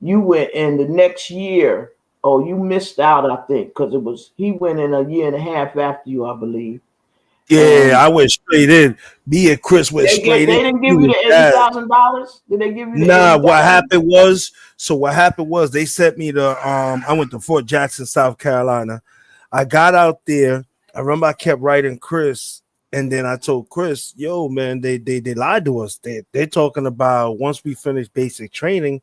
You went in the next year. Oh, you missed out, I think, because he went in a year and a half after you, I believe. Yeah, I went straight in. Me and Chris went straight in. They didn't give you the $80,000? Did they give you the Nah, what happened was they sent me to I went to Fort Jackson, South Carolina. I got out there. I remember I kept writing Chris, and then I told Chris, yo, man, they lied to us. They're talking about once we finish basic training,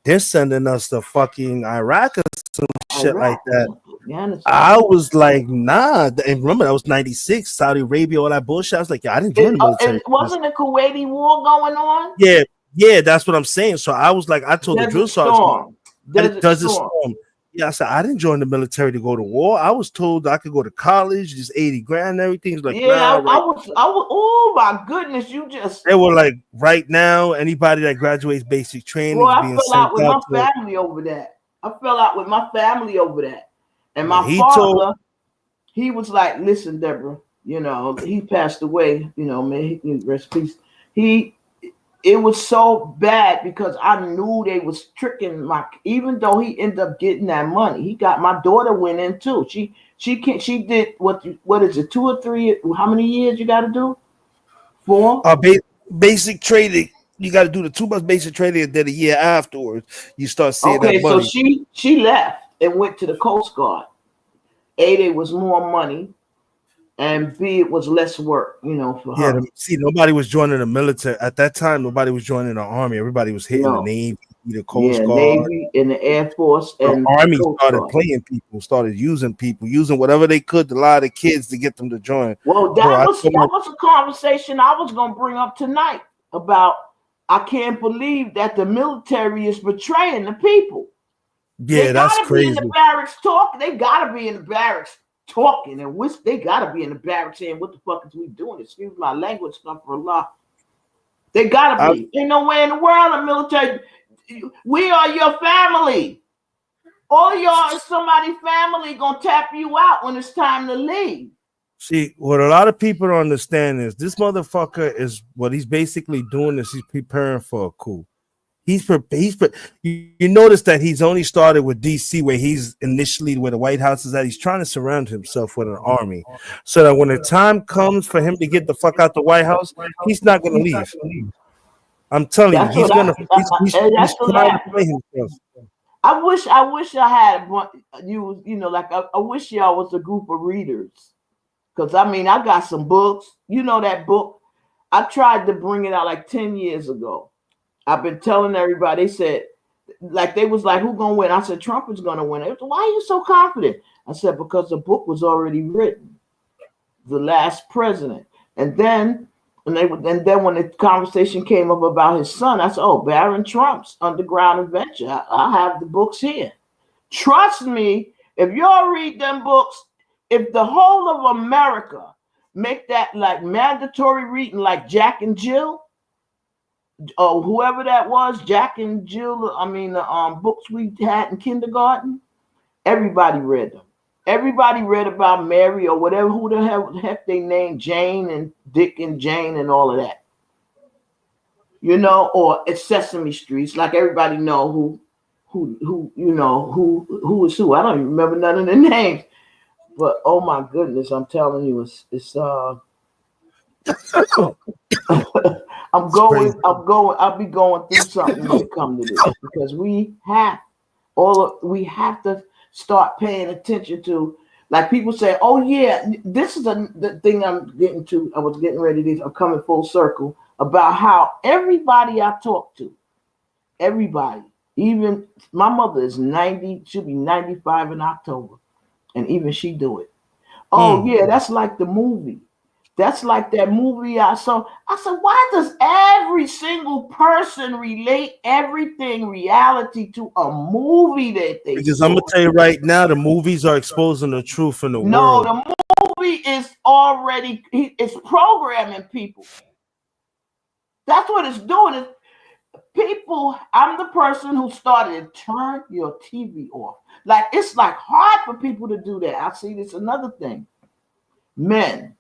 they're sending us to fucking Iraq or some shit like that. I was like, nah. And remember, that was 96, Saudi Arabia, all that bullshit. I was like, yeah, I didn't join the military. Wasn't the Kuwaiti war going on? Yeah, that's what I'm saying. So I was like, I told the drill sergeant, Desert Storm. Yeah, I said, I didn't join the military to go to war. I was told I could go to college, just 80 grand and everything. Like, I was, oh my goodness, they were like, right now, anybody that graduates basic training is being sent out with my family over that. I fell out with my family over that. And my father, he was like, listen, Deborah, he passed away, man, he rest in peace. It was so bad because I knew they was tricking even though he ended up getting that money, he got my daughter went in too. She did what is it, 2 or 3? How many years you got to do? 4? Basic training. You got to do the 2 months basic training, and then a year afterwards you start seeing that money. So she left and went to the Coast Guard. A, there was more money, and B, it was less work, for her. See, nobody was joining the military at that time. Nobody was joining the Army. Everybody was hitting the Navy, the Coast Guard, Navy, and the Air Force. And the Army started playing people, started using people, using whatever they could to lie to kids to get them to join. Well, that was a conversation I was going to bring up tonight about. I can't believe that the military is betraying the people. Yeah, that's crazy. Be in the barracks talking. They gotta be in the barracks talking, and they gotta be in the barracks saying, "What the fuck is we doing?" Excuse my language, stuff for Allah. They gotta be. Ain't no way in the world the military. We are your family. All y'all is somebody's family gonna tap you out when it's time to leave. See, what a lot of people don't understand is this motherfucker is what he's basically doing is he's preparing for a coup. You notice that he's only started with DC, where he's initially where the White House is at. He's trying to surround himself with an army, so that when the time comes for him to get the fuck out the White House, he's not going to leave. I'm telling you, That's he's what gonna. He's that's what trying to happened. play himself. I wish I had you know, like I wish y'all was a group of readers. Because I mean, I got some books. You know that book? I tried to bring it out like 10 years ago. I've been telling everybody, they said, like they was like, who gonna win? I said, Trump is gonna win. They was, why are you so confident? I said, because the book was already written, The Last President. And then when the conversation came up about his son, I said, oh, Barron Trump's Underground Adventure. I have the books here. Trust me, if y'all read them books, if the whole of America make that like mandatory reading, like Jack and Jill, or whoever that was, Jack and Jill, I mean, the books we had in kindergarten, everybody read them. Everybody read about Mary or whatever, who the heck they named, Jane and Dick and Jane and all of that. You know, or it's Sesame Street, like everybody know who is who. I don't even remember none of the names. But oh my goodness, I'm telling you, it's I'll be going through something when it comes to this, because we have to start paying attention to, like people say, oh yeah, this is the thing I'm getting to. I was getting ready to, I'm coming full circle about how everybody I talk to, everybody, even my mother is 90, she'll be 95 in October, and even she do it. Oh yeah, that's like the movie. That's like that movie I saw. I said, why does every single person relate everything reality to a movie that they Because saw? I'm gonna tell you right now, the movies are exposing the truth in the world. No, the movie is already, it's programming people. That's what it's doing. Is people, I'm the person who started to turn your TV off. Like, it's like hard for people to do that. I see this another thing. Men,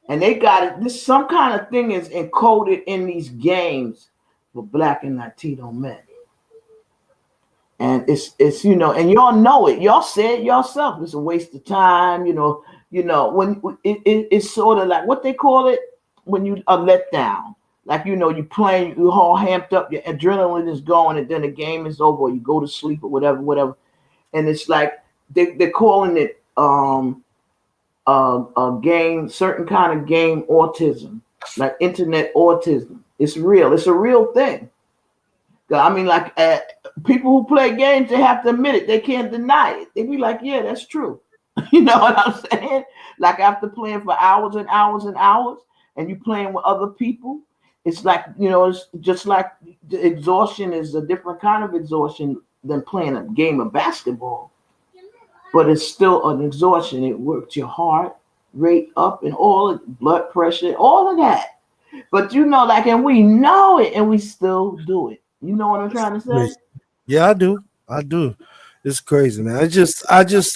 and they got it. This some kind of thing is encoded in these games for Black and Latino men. And it's you know, and y'all know it. Y'all say it yourself. It's a waste of time. You know when it's sort of like what they call it when you are let down. Like, you know, you playing, you all amped up, your adrenaline is going, and then the game is over, or you go to sleep or whatever. And it's like they're calling it a game, certain kind of game autism, like internet autism. It's real. It's a real thing. I mean, like people who play games, they have to admit it. They can't deny it. They be like, yeah, that's true. You know what I'm saying? Like after playing for hours and hours and hours, and you playing with other people, it's like, you know, it's just like the exhaustion is a different kind of exhaustion than playing a game of basketball. But it's still an exhaustion. It works your heart rate up and all the blood pressure, all of that. But you know, like, and we know it, and we still do it. You know what I'm trying to say? Yeah, I do. It's crazy, man.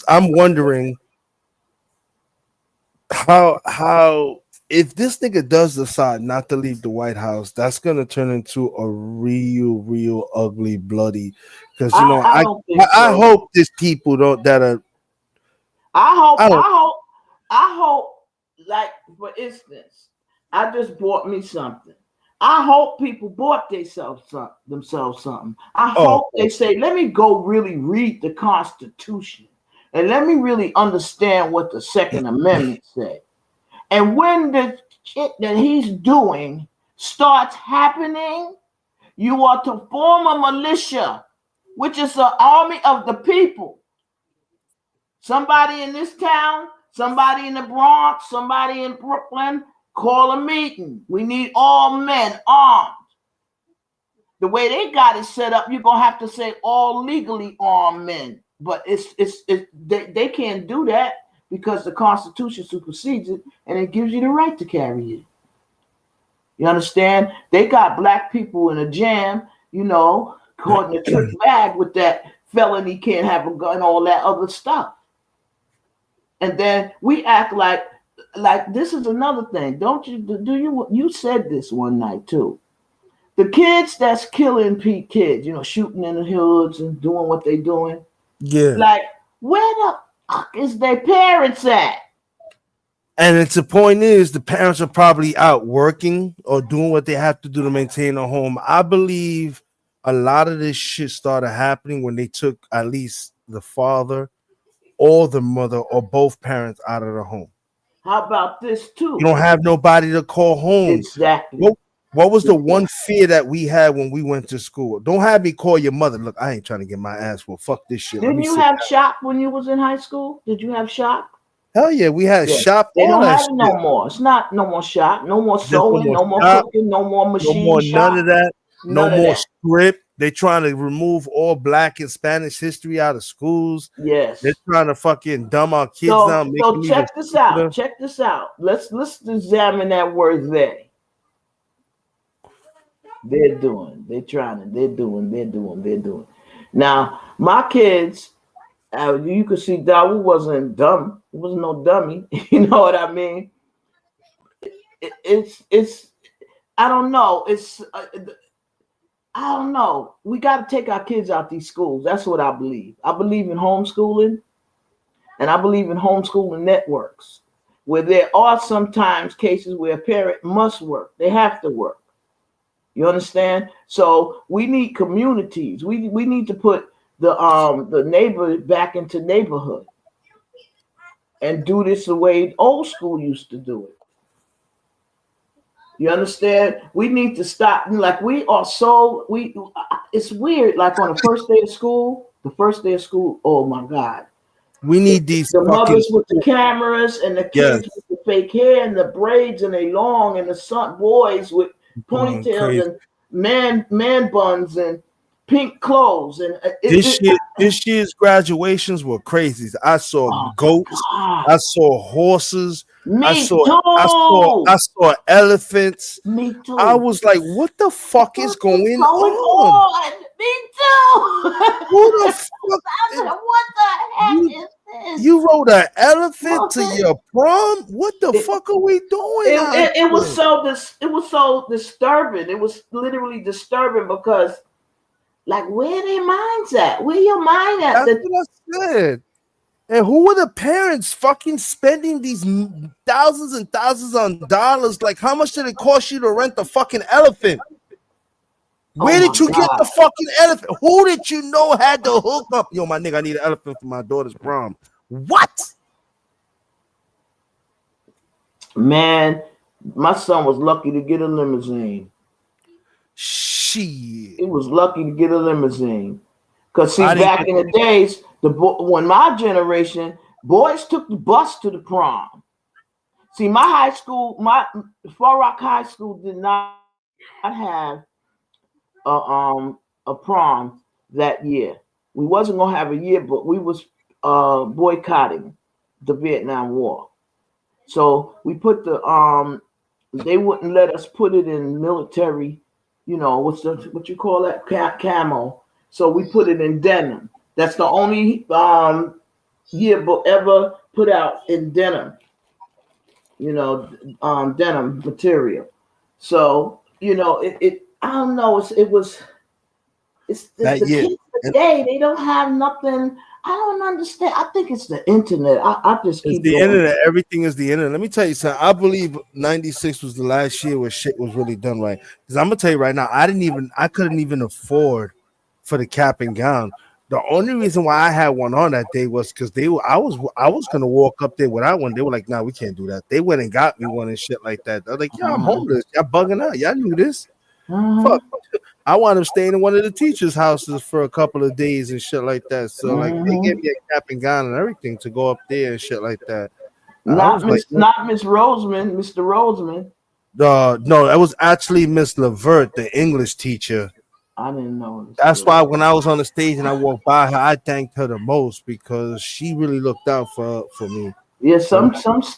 I'm wondering how if this nigga does decide not to leave the White House, that's gonna turn into a real ugly, bloody. Because you know, I hope these people don't that are. I hope, like, for instance, I just bought me something. I hope people bought themselves something. I hope they say, let me go really read the Constitution and let me really understand what the Second Amendment said. And when the shit that he's doing starts happening, you are to form a militia, which is an army of the people. Somebody in this town, somebody in the Bronx, somebody in Brooklyn, call a meeting. We need all men armed. The way they got it set up, you're gonna have to say all legally armed men. But they can't do that because the Constitution supersedes it, and it gives you the right to carry it. You understand? They got black people in a jam, you know, caught in a trick bag with that felony, can't have a gun, all that other stuff. And then we act like this is another thing. Don't you you said this one night too. The kids that's killing kids, you know, shooting in the hoods and doing what they doing. Yeah. Like, where the fuck is their parents at? And it's the point is the parents are probably out working or doing what they have to do to maintain a home. I believe a lot of this shit started happening when they took at least the father or the mother or both parents out of the home. How about this too? You don't have nobody to call home. Exactly. What was the one fear that we had when we went to school? Don't have me call your mother. Look, I ain't trying to get my ass full. Fuck this shit. Didn't you have shop when you was in high school? Did you have shop? Hell yeah, we had shop. They don't have it shit. no more. It's not no more shop, no more Just sewing, no more shop, cooking, no more machine no more shop. none of that. None No of more that. script. They're trying to remove all Black and Spanish history out of schools. Yes. They're trying to fucking dumb our kids down. So check this out. Check this out. Let's examine that word they. They're doing. They're trying to. They're doing. Now, my kids, you could see Dawu wasn't dumb. He wasn't no dummy. You know what I mean? It's. I don't know. I don't know. We got to take our kids out these schools. That's what I believe. I believe in homeschooling, and I believe in homeschooling networks, where there are sometimes cases where a parent must work. They have to work. You understand? So we need communities. We need to put the neighbor back into neighborhood and do this the way old school used to do it. You understand? We need to stop. Like it's weird. Like on the first day of school, oh my God. We need these mothers with the cameras and the kids with the fake hair and the braids and they long and the son boys with ponytails and man buns and pink clothes and this year's graduations were crazy. I saw goats, I saw horses, I saw elephants. Me too. I was like, what the fuck is going on? Me too. Who the fuck? What the heck is this? You rode an elephant to your prom? What the fuck are we doing? It was so disturbing. It was literally disturbing because, like, where their minds at? Where your mind at? That's what I said. And who were the parents fucking spending these thousands and thousands on dollars? Like, how much did it cost you to rent the fucking elephant? Where did you get the fucking elephant? Who did you know had the hook up? Yo, my nigga, I need an elephant for my daughter's prom. What? Man, my son was lucky to get a limousine. Shit. He was lucky to get a limousine. Because, see, back in the days, when my generation, boys took the bus to the prom. See, my high school, Far Rock High School did not have a prom that year. We wasn't gonna have a yearbook. We was boycotting the Vietnam War. So we put they wouldn't let us put it in military, what you call that, camo. So we put it in denim. That's the only yearbook ever put out in denim. Denim material. So I don't know. It's the kids today. They don't have nothing. I don't understand. I think it's the internet. I just keep the internet. Everything is the internet. Let me tell you something. I believe '96 was the last year where shit was really done right. Because I'm gonna tell you right now, I couldn't even afford for the cap and gown. The only reason why I had one on that day was because I was gonna walk up there without one. They were like, "Nah, we can't do that." They went and got me one and shit like that. They're like, "Yeah, I'm homeless. Y'all bugging out. Y'all knew this." Fuck. I wound up staying in one of the teachers' houses for a couple of days and shit like that. So like they gave me a cap and gown and everything to go up there and shit like that. Not Miss Roseman, Mr. Roseman. No, that was actually Miss Levert, the English teacher. I didn't know. That's why when I was on the stage and I walked by her, I thanked her the most because she really looked out for me. Yeah, some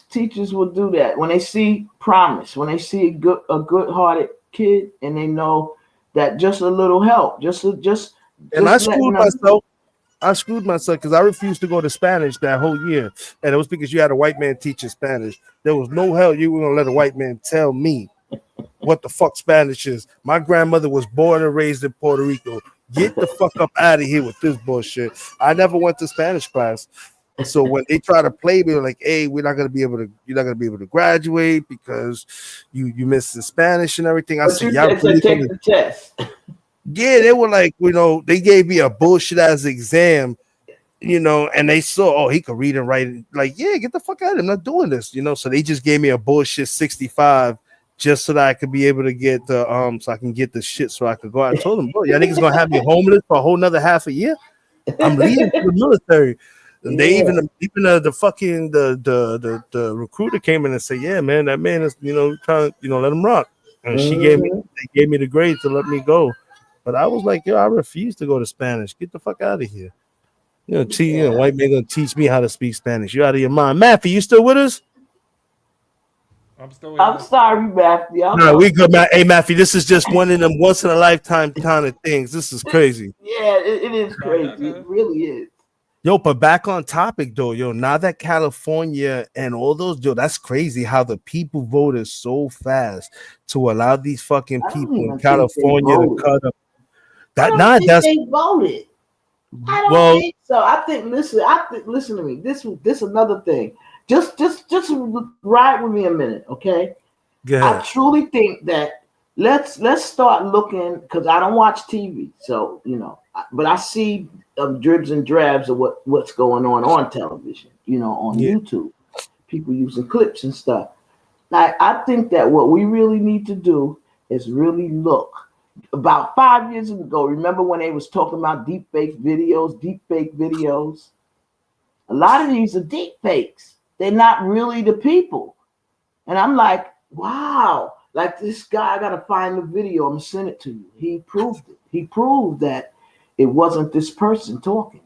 teachers will do that when they see promise, when they see a good-hearted kid, and they know that just a little help, and I screwed myself. I screwed myself because I refused to go to Spanish that whole year, and it was because you had a white man teaching Spanish. There was no hell you were gonna let a white man tell me what the fuck Spanish is. My grandmother was born and raised in Puerto Rico. Get the fuck up out of here with this bullshit. I never went to Spanish class. So when they try to play me, like, hey, you're not gonna be able to graduate because you missed the Spanish and everything. I But said, you y'all said really take gonna, the test. yeah, they were like, they gave me a bullshit ass exam, and they saw, oh, he could read and write. Like, yeah, get the fuck out of here. I'm not doing this, So they just gave me a bullshit 65 just so that I could be able to get the so I can get the shit so I could go out. I told them, bro, y'all niggas gonna have me homeless for a whole nother half a year. I'm leaving for the military. And they even the fucking the recruiter came in and said, yeah, man, that man is trying to let him rock. And they gave me the grade to let me go. But I was like, yo, I refuse to go to Spanish. Get the fuck out of here. White man gonna teach me how to speak Spanish. You out of your mind. Matthew, you still with us? I'm sorry, Matthew. No, we good, man. Hey, Matthew, this is just one of them once in a lifetime kind of things. This is crazy. Yeah, it is crazy. It really is. Yo, but back on topic though, now that California and all those, that's crazy how the people voted so fast to allow these fucking people in California to cut up. They voted. I don't think so. I think listen to me. This another thing. Just ride with me a minute, okay? I truly think that let's start looking, because I don't watch TV, so but I see dribs and drabs of what's going on television, on YouTube, people using clips and stuff. I think that what we really need to do is really look. About 5 years ago, remember when they was talking about deep fake videos? A lot of these are deep fakes. They're not really the people. And I'm like, wow, like this guy, I got to find the video. I'm going to send it to you. He proved it. He proved that it wasn't this person talking.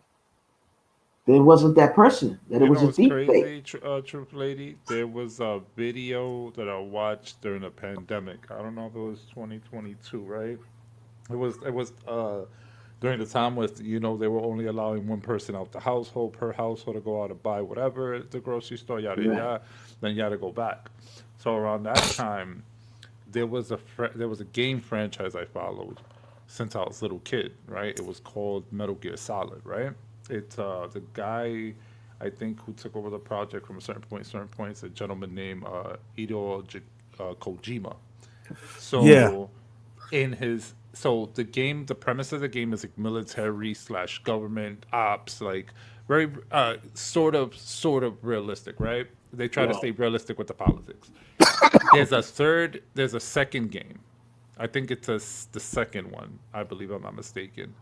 It wasn't that person, that it was a deep fake. Truth Lady, there was a video that I watched during the pandemic. I don't know if it was 2022, right? It was during the time with they were only allowing one person out the household per household to go out and buy whatever at the grocery store, yada yada. Then you had to go back. So around that time, there was a game franchise I followed since I was a little kid, right? It was called Metal Gear Solid, right? It's the guy, I think, who took over the project from a certain point is a gentleman named Hideo Kojima. So the premise of the game is like military / government ops, like very sort of realistic, right? They try to stay realistic with the politics. There's a second game. I think it's the second one, I believe I'm not mistaken.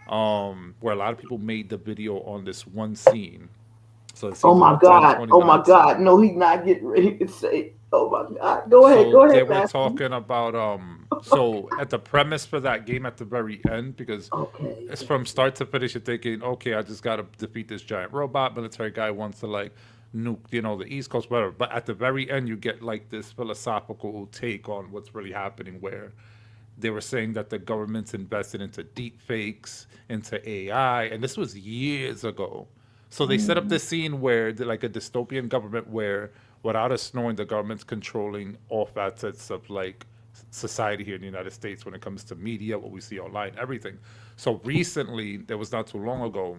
Where a lot of people made the video on this one scene. So oh my God! No, he's not getting ready to say. Oh my God! Go ahead. They were talking about So at the premise for that game at the very end, because it's from start to finish, you're thinking, okay, I just got to defeat this giant robot. Military guy wants to like nuke, the East Coast, whatever. But at the very end, you get like this philosophical take on what's really happening, where they were saying that the government's invested into deep fakes, into AI, and this was years ago. So they set up this scene where like a dystopian government where, without us knowing, the government's controlling all facets of like society here in the United States when it comes to media, what we see online, everything. So recently, there was not too long ago,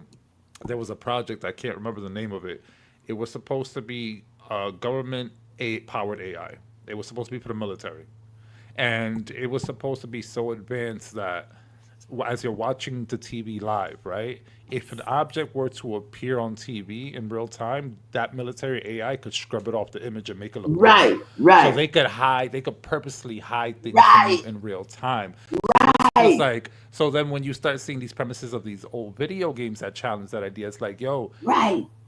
there was a project, I can't remember the name of it. It was supposed to be government powered AI. It was supposed to be for the military. And it was supposed to be so advanced that as you're watching the TV live, right? If an object were to appear on TV in real time, that military AI could scrub it off the image and make it look right. So they could purposely hide things from you in real time. It's like, so then when you start seeing these premises of these old video games that challenge that idea, it's like, yo,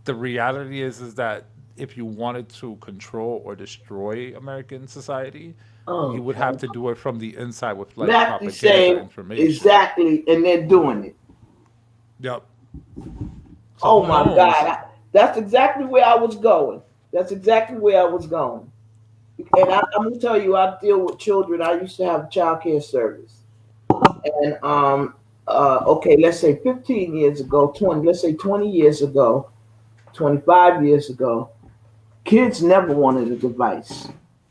the reality is that if you wanted to control or destroy American society, you would have to do it from the inside with like propaganda information. Exactly, and they're doing it. Yep. So my God, that's exactly where I was going. And I'm gonna tell you, I deal with children. I used to have a child care service, and let's say 15 years ago, 20 years ago, 25 years ago, kids never wanted a device.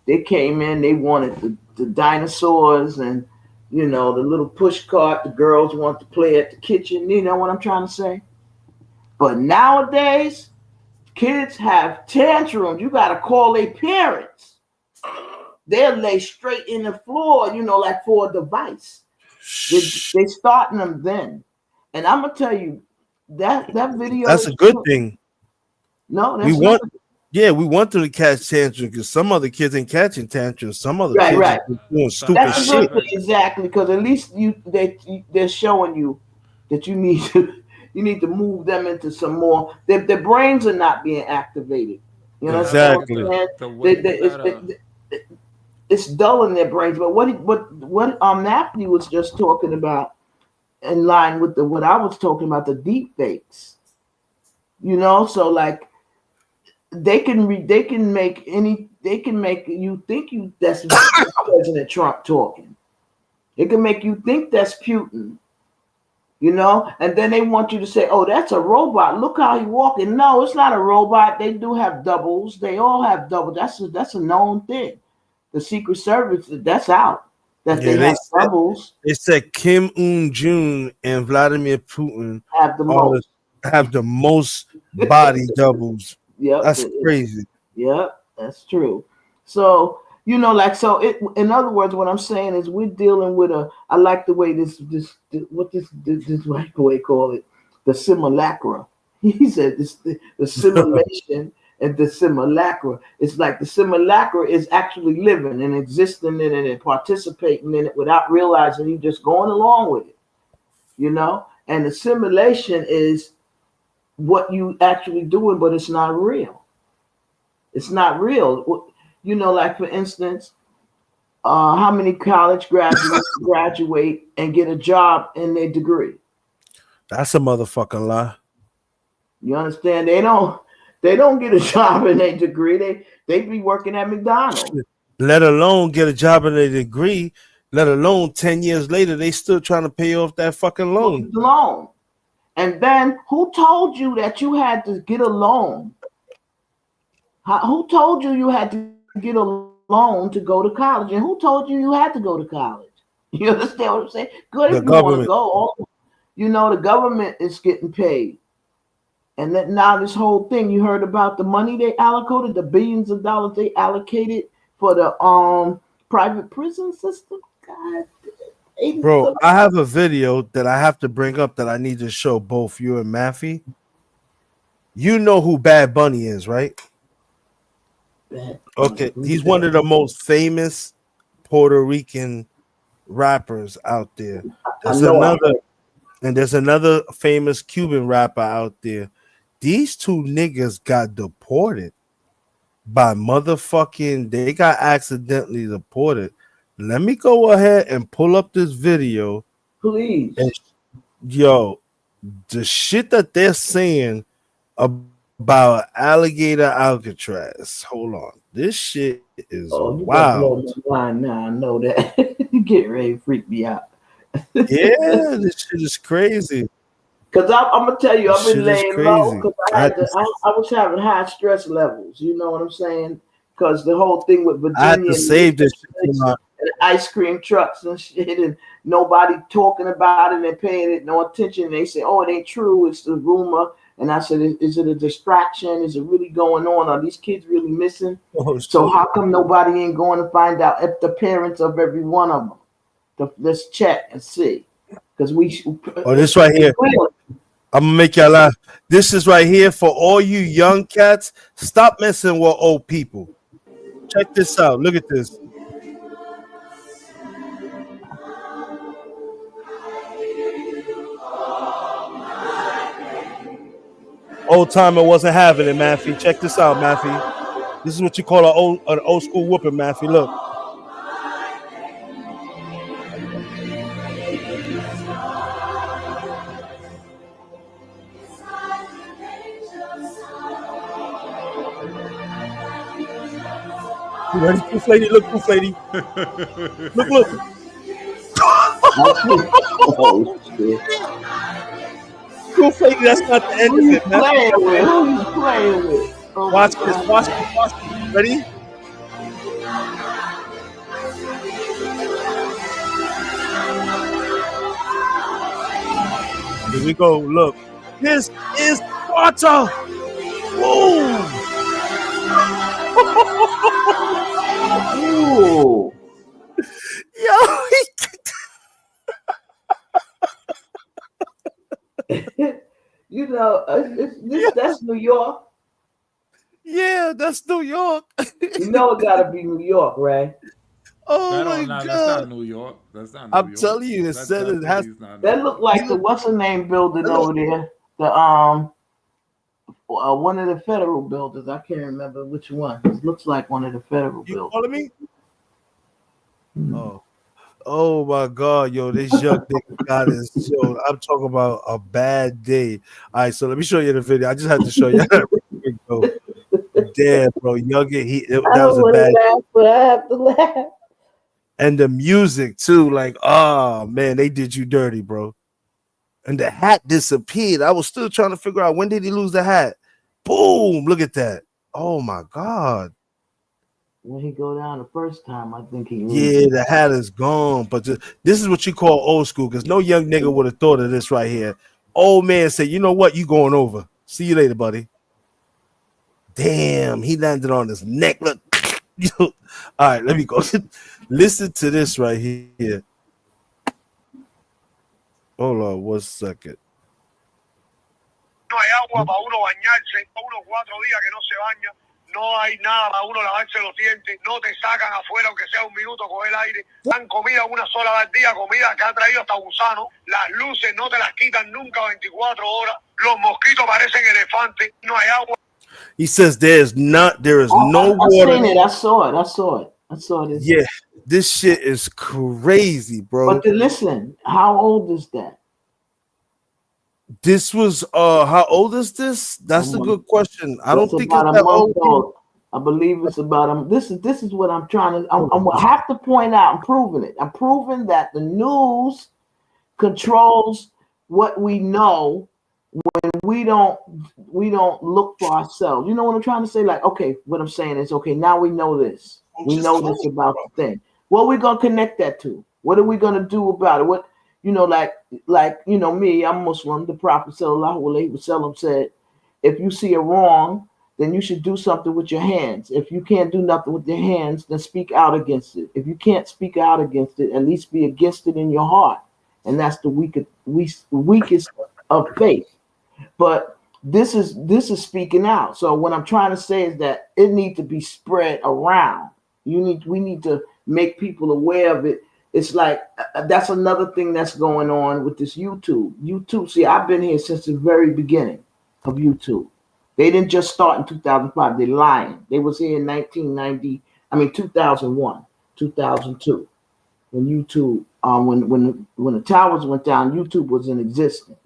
They came in, they wanted the dinosaurs and, the little push cart. The girls want to play at the kitchen. You know what I'm trying to say? But nowadays, kids have tantrums. You gotta call their parents. They'll lay straight in the floor, you know, like for a device. They starting them then. And I'm gonna tell you that video. That's a good thing. No, that's We want, not. yeah, we want them to catch tantrums because some other kids ain't catching tantrums. Some other kids Right. are doing stupid That's a shit. good thing, exactly, because at least they're showing you that you need to move them into some more. Their brains are not being activated. You know Exactly. what I'm The saying? way It's dulling their brains. But what Matthew was just talking about, in line with what I was talking about, the deep fakes. You know, so like they can make you think that's President Trump talking. It can make you think that's Putin. You know, and then they want you to say, "Oh, that's a robot. Look how he's walking." No, it's not a robot. They do have doubles. They all have doubles. That's a known thing. The Secret Service, that's out. That Yeah, they have doubles. They said Kim Un-jung and Vladimir Putin Have the most. have the most body doubles. Yep. That's crazy. Yep, that's true. So, you know, like, so it, in other words, what I'm saying is we're dealing with I like the way this white boy call it, the simulacra. He said this, the simulation and the simulacra. It's like the simulacra is actually living and existing in it and participating in it without realizing you're just going along with it, you know? And the simulation is what you actually doing, but it's not real. It's not real. You know, like for instance, how many college graduates graduate and get a job in their degree? That's a motherfucking lie. You understand? They don't get a job in their degree. They be working at McDonald's. Let alone get a job in a degree. Let alone 10 years later, they still trying to pay off that fucking loan. And then who told you that you had to get a loan? Who told you had to get a loan to go to college? And who told you had to go to college? You understand what I'm saying? Good if you want to go. You know, the government is getting paid. And that now this whole thing, you heard about the money they allocated, the billions of dollars they allocated for the private prison system. God, bro, I have a video that I have to bring up that I need to show both you and Maffey. You know who Bad Bunny is, right? Okay, he's one of the most famous Puerto Rican rappers out there. There's another famous Cuban rapper out there. These two niggas got deported by motherfucking. They got accidentally deported. Let me go ahead and pull up this video, please. And, yo, the shit that they're saying about alligator Alcatraz. Hold on, this shit is wild. Now I know that. You get ready to freak me out. Yeah, this shit is crazy. Cause I'm gonna tell you, I've been laying low because I was having high stress levels. You know what I'm saying? Because the whole thing with Virginia, I had to save this shit. And ice cream trucks and shit, and nobody talking about it and paying it no attention. They say, "Oh, it ain't true. It's the rumor." And I said, "Is it a distraction? Is it really going on? Are these kids really missing?" So how come nobody ain't going to find out if the parents of every one of them? Let's check and see. Because this right here. I'm gonna make y'all laugh. This is right here for all you young cats. Stop messing with old people. Check this out. Look at this. Old timer wasn't having it, Maffey. Check this out, Maffey. This is what you call an old school whooping, Maffey. Look. You ready, Goof Lady? Look, Goof Lady. Look. Oh, shit. Goof Lady, that's not the end of it, man. Who you playing with? Oh, watch this. Ready? Here we go. Look. This is Sparta. Ooh. Yo, You know, that's New York. yeah, that's New York. You know it gotta be New York, right? Oh my That's god. not New York. That's not New I'm York. telling you, it That said it has definitely is not New That York. looked like the what's the name building over there. The one of the federal buildings. I can't remember which one. It looks like one of the federal you buildings. calling me? Oh my god, yo, this young nigga got his yo. I'm talking about a bad day. All right, so let me show you the video. I just had to show you. Damn, bro, Youngin, I that was don't a want to bad. laugh, but I have to laugh. And the music too, like, oh man, they did you dirty, bro. And the hat disappeared. I was still trying to figure out when did he lose the hat. Boom! Look at that. Oh my god. When he go down the first time, I think he Yeah, the hat is gone. But this is what you call old school, because no young nigga would have thought of this right here. Old man said, you know what? You going over. See you later, buddy. Damn, he landed on his neck. Look. All right, let me go. Listen to this right here. Hold on 1 second. No hay agua para uno bañarse, para unos 4 días que no se baña, no hay nada para uno lavarse los dientes, no te sacan afuera aunque sea un minuto a coger aire, dan comida una sola vez al día, comida que ha traído hasta gusano, las luces no te las quitan nunca 24 horas, los mosquitos parecen elefantes, no hay agua. He says there is no water. Seen it. I saw it. Yeah, this shit is crazy, bro. But listen, how old is that? This was how old is this? That's a good question. I don't think it's about that a month old. old. I believe it's about a. This is what I'm trying to. I have to point out. I'm proving it. I'm proving that the news controls what we know when we don't look for ourselves. You know what I'm trying to say? Like, okay, what I'm saying is, okay, now we know this. We know this about the thing. What are we gonna connect that to? What are we gonna do about it? What, you know, like you know me, I'm Muslim. The Prophet sallallahu alaihi wasallam said, if you see a wrong, then you should do something with your hands. If you can't do nothing with your hands, then speak out against it. If you can't speak out against it, at least be against it in your heart. And that's the weakest of faith. But this is speaking out. So what I'm trying to say is that it needs to be spread around. We need to make people aware of it. It's like that's another thing that's going on with this YouTube. YouTube, see, I've been here since the very beginning of YouTube. They didn't just start in 2005. They're lying. They was here in 2001, 2002, when YouTube, when the towers went down, YouTube was in existence.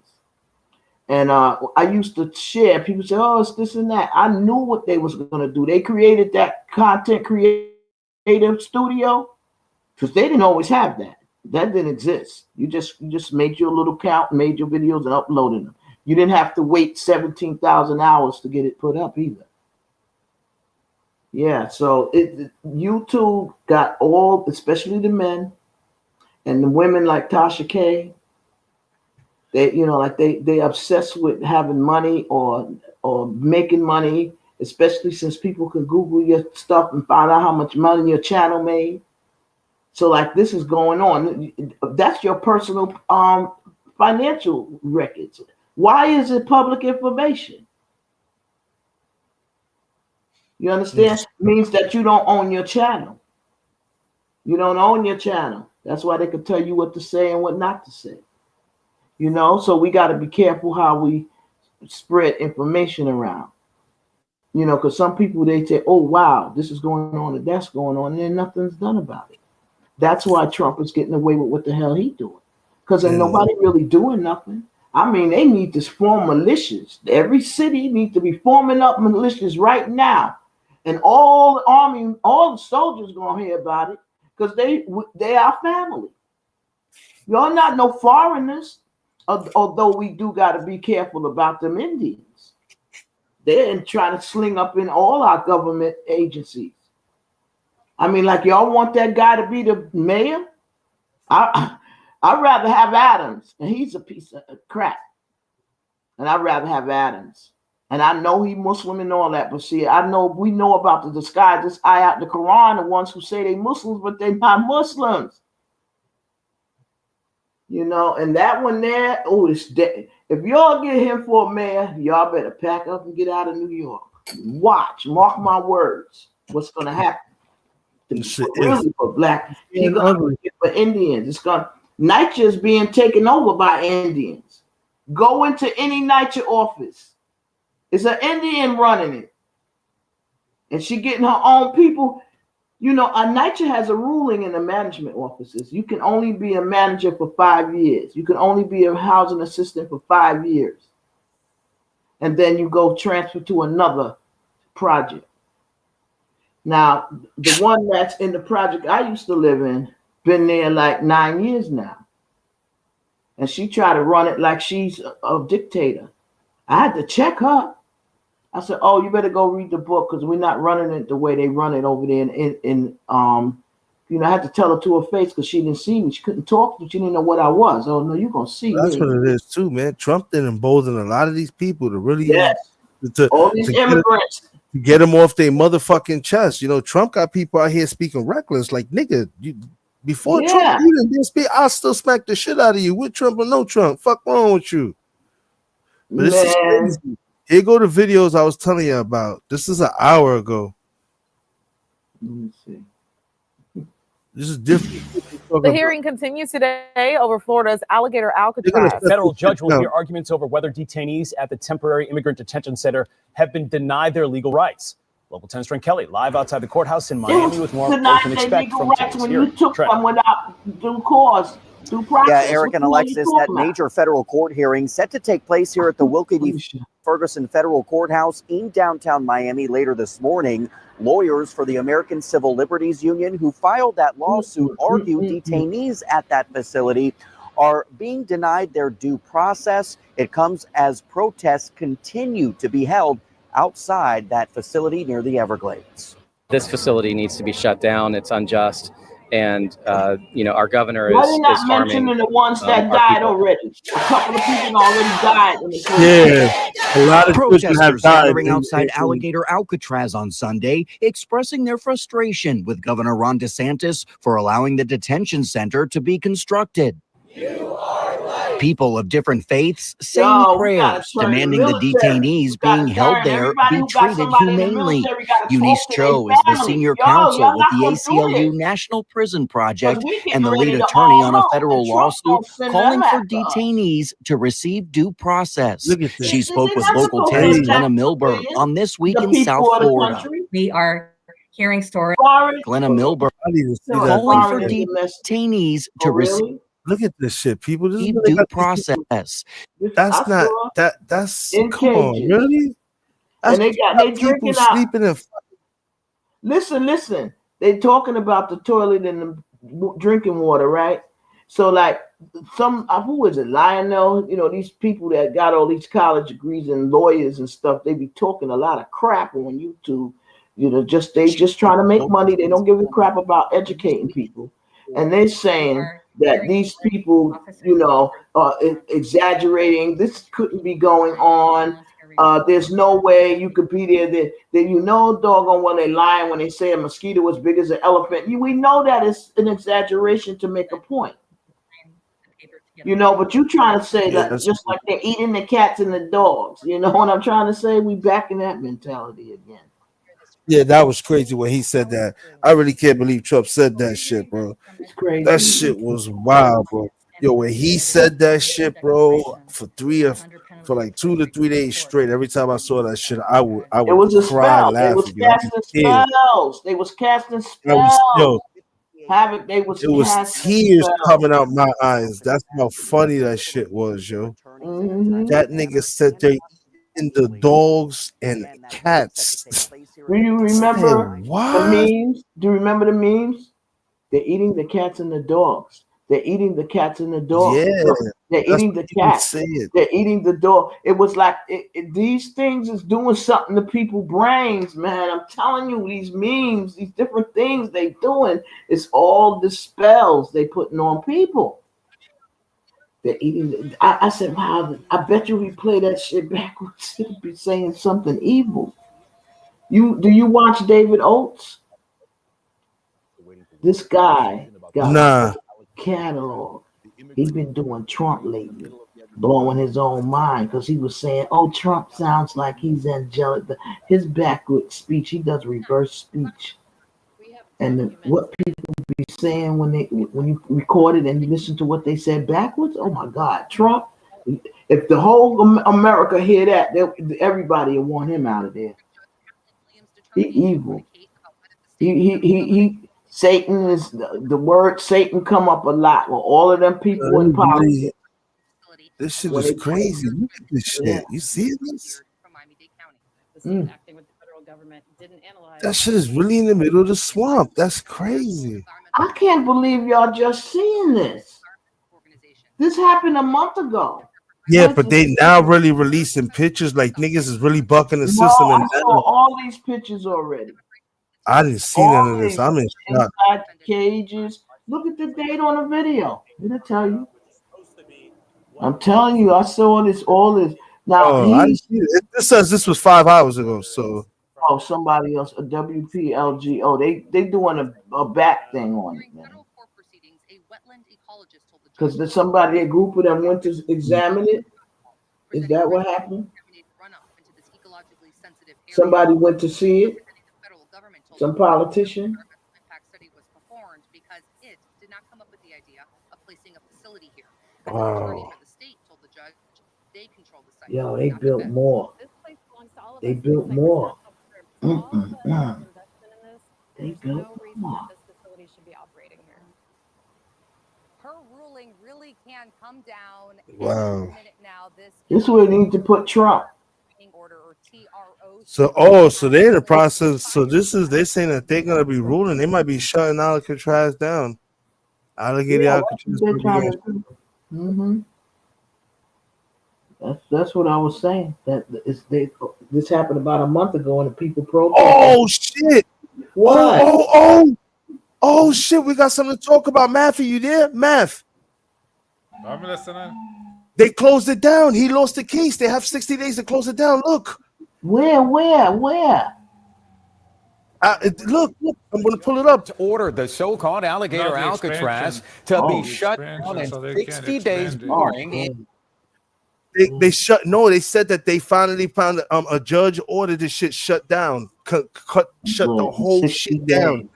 And I used to share. People say, "Oh, it's this and that." I knew what they was going to do. They created that content creative studio because they didn't always have that. That didn't exist. You just made your little account, made your videos, and uploaded them. You didn't have to wait 17,000 hours to get it put up either. Yeah, so YouTube got all, especially the men and the women like Tasha K. They, you know, like they obsessed with having money or making money, especially since people can Google your stuff and find out how much money your channel made. So like this is going on. That's your personal financial records. Why is it public information? You understand? It means that you don't own your channel. You don't own your channel. That's why they can tell you what to say and what not to say. You know, so we got to be careful how we spread information around. You know, because some people, they say, oh, wow, this is going on and that's going on, and then nothing's done about it. That's why Trump is getting away with what the hell he's doing. Because ain't nobody really doing nothing. I mean, they need to form militias. Every city needs to be forming up militias right now. And all the army, all the soldiers going to hear about it because they are family. Y'all not no foreigners. Although we do got to be careful about them Indians. They're trying to sling up in all our government agencies. I mean, like, y'all want that guy to be the mayor? I'd rather have Adams, and he's a piece of crap. And I'd rather have Adams. And I know he Muslim and all that, but see, we know about the disguise. This ayat, the Quran, the ones who say they Muslims, but they're not Muslims. You know, and that one there, it's dead. If y'all get him for a mayor, y'all better pack up and get out of New York. Watch, mark my words, what's gonna happen. Really for black, he's gonna get for Indians. It's gonna NYCHA is being taken over by Indians. Go into any NYCHA office. It's an Indian running it. And she getting her own people. You know, a NYCHA has a ruling in the management offices. You can only be a manager for 5 years. You can only be a housing assistant for 5 years. And then you go transfer to another project. Now, the one that's in the project I used to live in, been there like 9 years now. And she tried to run it like she's a dictator. I had to check her. I said, "Oh, you better go read the book because we're not running it the way they run it over there." You know, I had to tell her to her face because she didn't see me. She couldn't talk, but she didn't know what I was. Oh no, you're gonna see me. That's what it is too, man. Trump did embolden a lot of these people to really all these immigrants to get them off their motherfucking chest. You know, Trump got people out here speaking reckless, like nigga. Before Trump, you didn't speak. I'll still smack the shit out of you with Trump or no Trump. Fuck wrong with you. But this is crazy. Here go the videos I was telling you about. This is an hour ago. Let me see. This is different. The hearing continues today over Florida's Alligator Alcatraz. A federal judge will hear arguments over whether detainees at the temporary immigrant detention center have been denied their legal rights. Local 10's Trent Kelly live outside the courthouse in Miami with more. Denied their legal rights when you took them without due cause. Yeah, Eric and Alexis, that major federal court hearing set to take place here at the Wilkie D. Ferguson Federal Courthouse in downtown Miami later this morning. Lawyers for the American Civil Liberties Union who filed that lawsuit argue detainees at that facility are being denied their due process. It comes as protests continue to be held outside that facility near the Everglades. This facility needs to be shut down. It's unjust. And, our governor is not harming mentioning the ones that died already. A couple of people already died. A lot of protesters gathering outside Alligator Alcatraz on Sunday, expressing their frustration with Governor Ron DeSantis for allowing the detention center to be constructed. People of different faiths saying prayers, demanding the detainees being held there be treated humanely. Eunice Cho is the senior counsel with the ACLU National Prison Project and the lead attorney on a federal lawsuit calling for detainees to receive due process. She spoke with Local 10's Glenna Milberg on This Week in South Florida. We are hearing stories. Glenna Milberg calling for detainees to receive. Look at this shit, people. This is due process. That's not that's in come on, cages. really? And they people drinking sleeping in. Listen. They talking about the toilet and the drinking water, right? So like who is it? Lionel, these people that got all these college degrees and lawyers and stuff, they be talking a lot of crap on YouTube. They just trying to make money. They don't give a crap about educating people. And they're saying that these people, are exaggerating. This couldn't be going on. There's no way you could be there. Doggone when they lying when they say a mosquito as big as an elephant. We know that it's an exaggeration to make a point. But you trying to say that just like they're eating the cats and the dogs. You know what I'm trying to say? We back in that mentality again. Yeah, that was crazy when he said that. I really can't believe Trump said that shit, bro. It's crazy. That shit was wild, bro. Yo, when he said that shit, bro, for like 2 to 3 days straight, every time I saw that shit, I would it was a cry spell. laughing. They was casting spells. It was tears coming out my eyes. That's how funny that shit was, yo. Mm-hmm. That nigga said they eating the dogs and cats. Do you remember the memes? Do you remember the memes? They're eating the cats and the dogs. They're eating the cats and the dogs. Yeah, they're eating the cats. They're eating the dog. It was like these things is doing something to people's brains, man. I'm telling you, these memes, these different things they doing, it's all the spells they putting on people. They're eating. I said, wow, I bet you we play that shit backwards, it'll be saying something evil. Do you watch David Oates? This guy got Nah. a catalog. He's been doing Trump lately, blowing his own mind because he was saying, oh, Trump sounds like he's angelic. His backward speech, he does reverse speech. And what people be saying when you record it and you listen to what they said backwards, oh my God, Trump, if the whole America hear that, everybody will want him out of there. He evil. He Satan is the word Satan come up a lot with all of them people in politics. This shit is crazy. Look at this shit. You see this? That shit is really in the middle of the swamp. That's crazy. I can't believe y'all just seeing this. This happened a month ago. Yeah, but they now really releasing pictures like niggas is really bucking the system. No, And I saw all these pictures already. I didn't see none of this. I'm in shock. Inside cages. Look at the date on the video. Did I tell you? I'm telling you, I saw all this. Now I didn't see it. This says this was 5 hours ago. So somebody else, a WPLGO. They doing a back thing on it, man. Because there's somebody, a group of them went to examine it. Is that what happened? Somebody went to see it. Some politician. Wow. Yo, they built more. They built more. They built more. wow. This is where they need to put Trump. So they're in the process. So they're saying that they're gonna be ruling. They might be shutting Alcatraz down. Alligator Alcatraz. They're trying to do. That's what I was saying. This happened about a month ago, and the people protested. Oh shit! What? Oh shit! We got something to talk about. Math, are you there? Math. I'm listening. They closed it down. He lost the case. They have 60 days to close it down. Look. Where? Look, I'm going to pull it up. To order the so-called alligator Alcatraz to be shut down in 60 days, barring. They said that they finally found a judge ordered this shit shut down. Shut the whole shit down.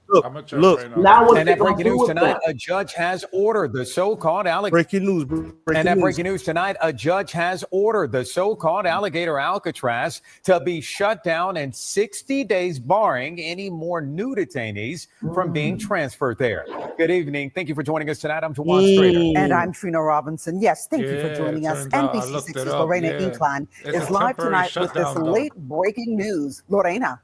Look. And that breaking news tonight, a judge has ordered the so-called alligator. Breaking news. Breaking news tonight, a judge has ordered the so-called alligator Alcatraz to be shut down in 60 days, barring any more new detainees from being transferred there. Good evening. Thank you for joining us tonight. I'm Tawan Strader. And I'm Trina Robinson. Yes, thank you for joining us. NBC6's Lorena Incline is live tonight with this late breaking news. Lorena.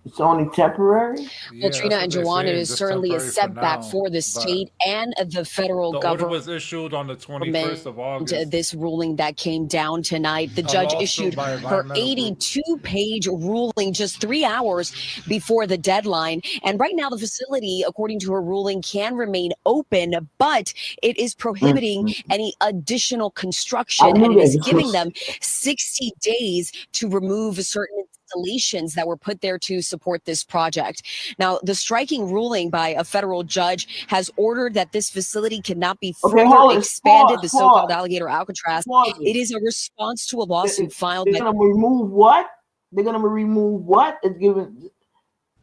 It's only temporary? Well, Trina and Jawan, it is certainly a setback for the state and the federal government. The order was issued on the 21st of August. This ruling that came down tonight, the judge issued her 82-page ruling just 3 hours before the deadline. And right now, the facility, according to her ruling, can remain open, but it is prohibiting any additional construction, and it is giving them 60 days to remove certain installations that were put there to support this project. Now, the striking ruling by a federal judge has ordered that this facility cannot be further expanded, the so-called alligator Alcatraz. It is a response to a lawsuit filed. They're going to remove what? They're going to remove what? It's given.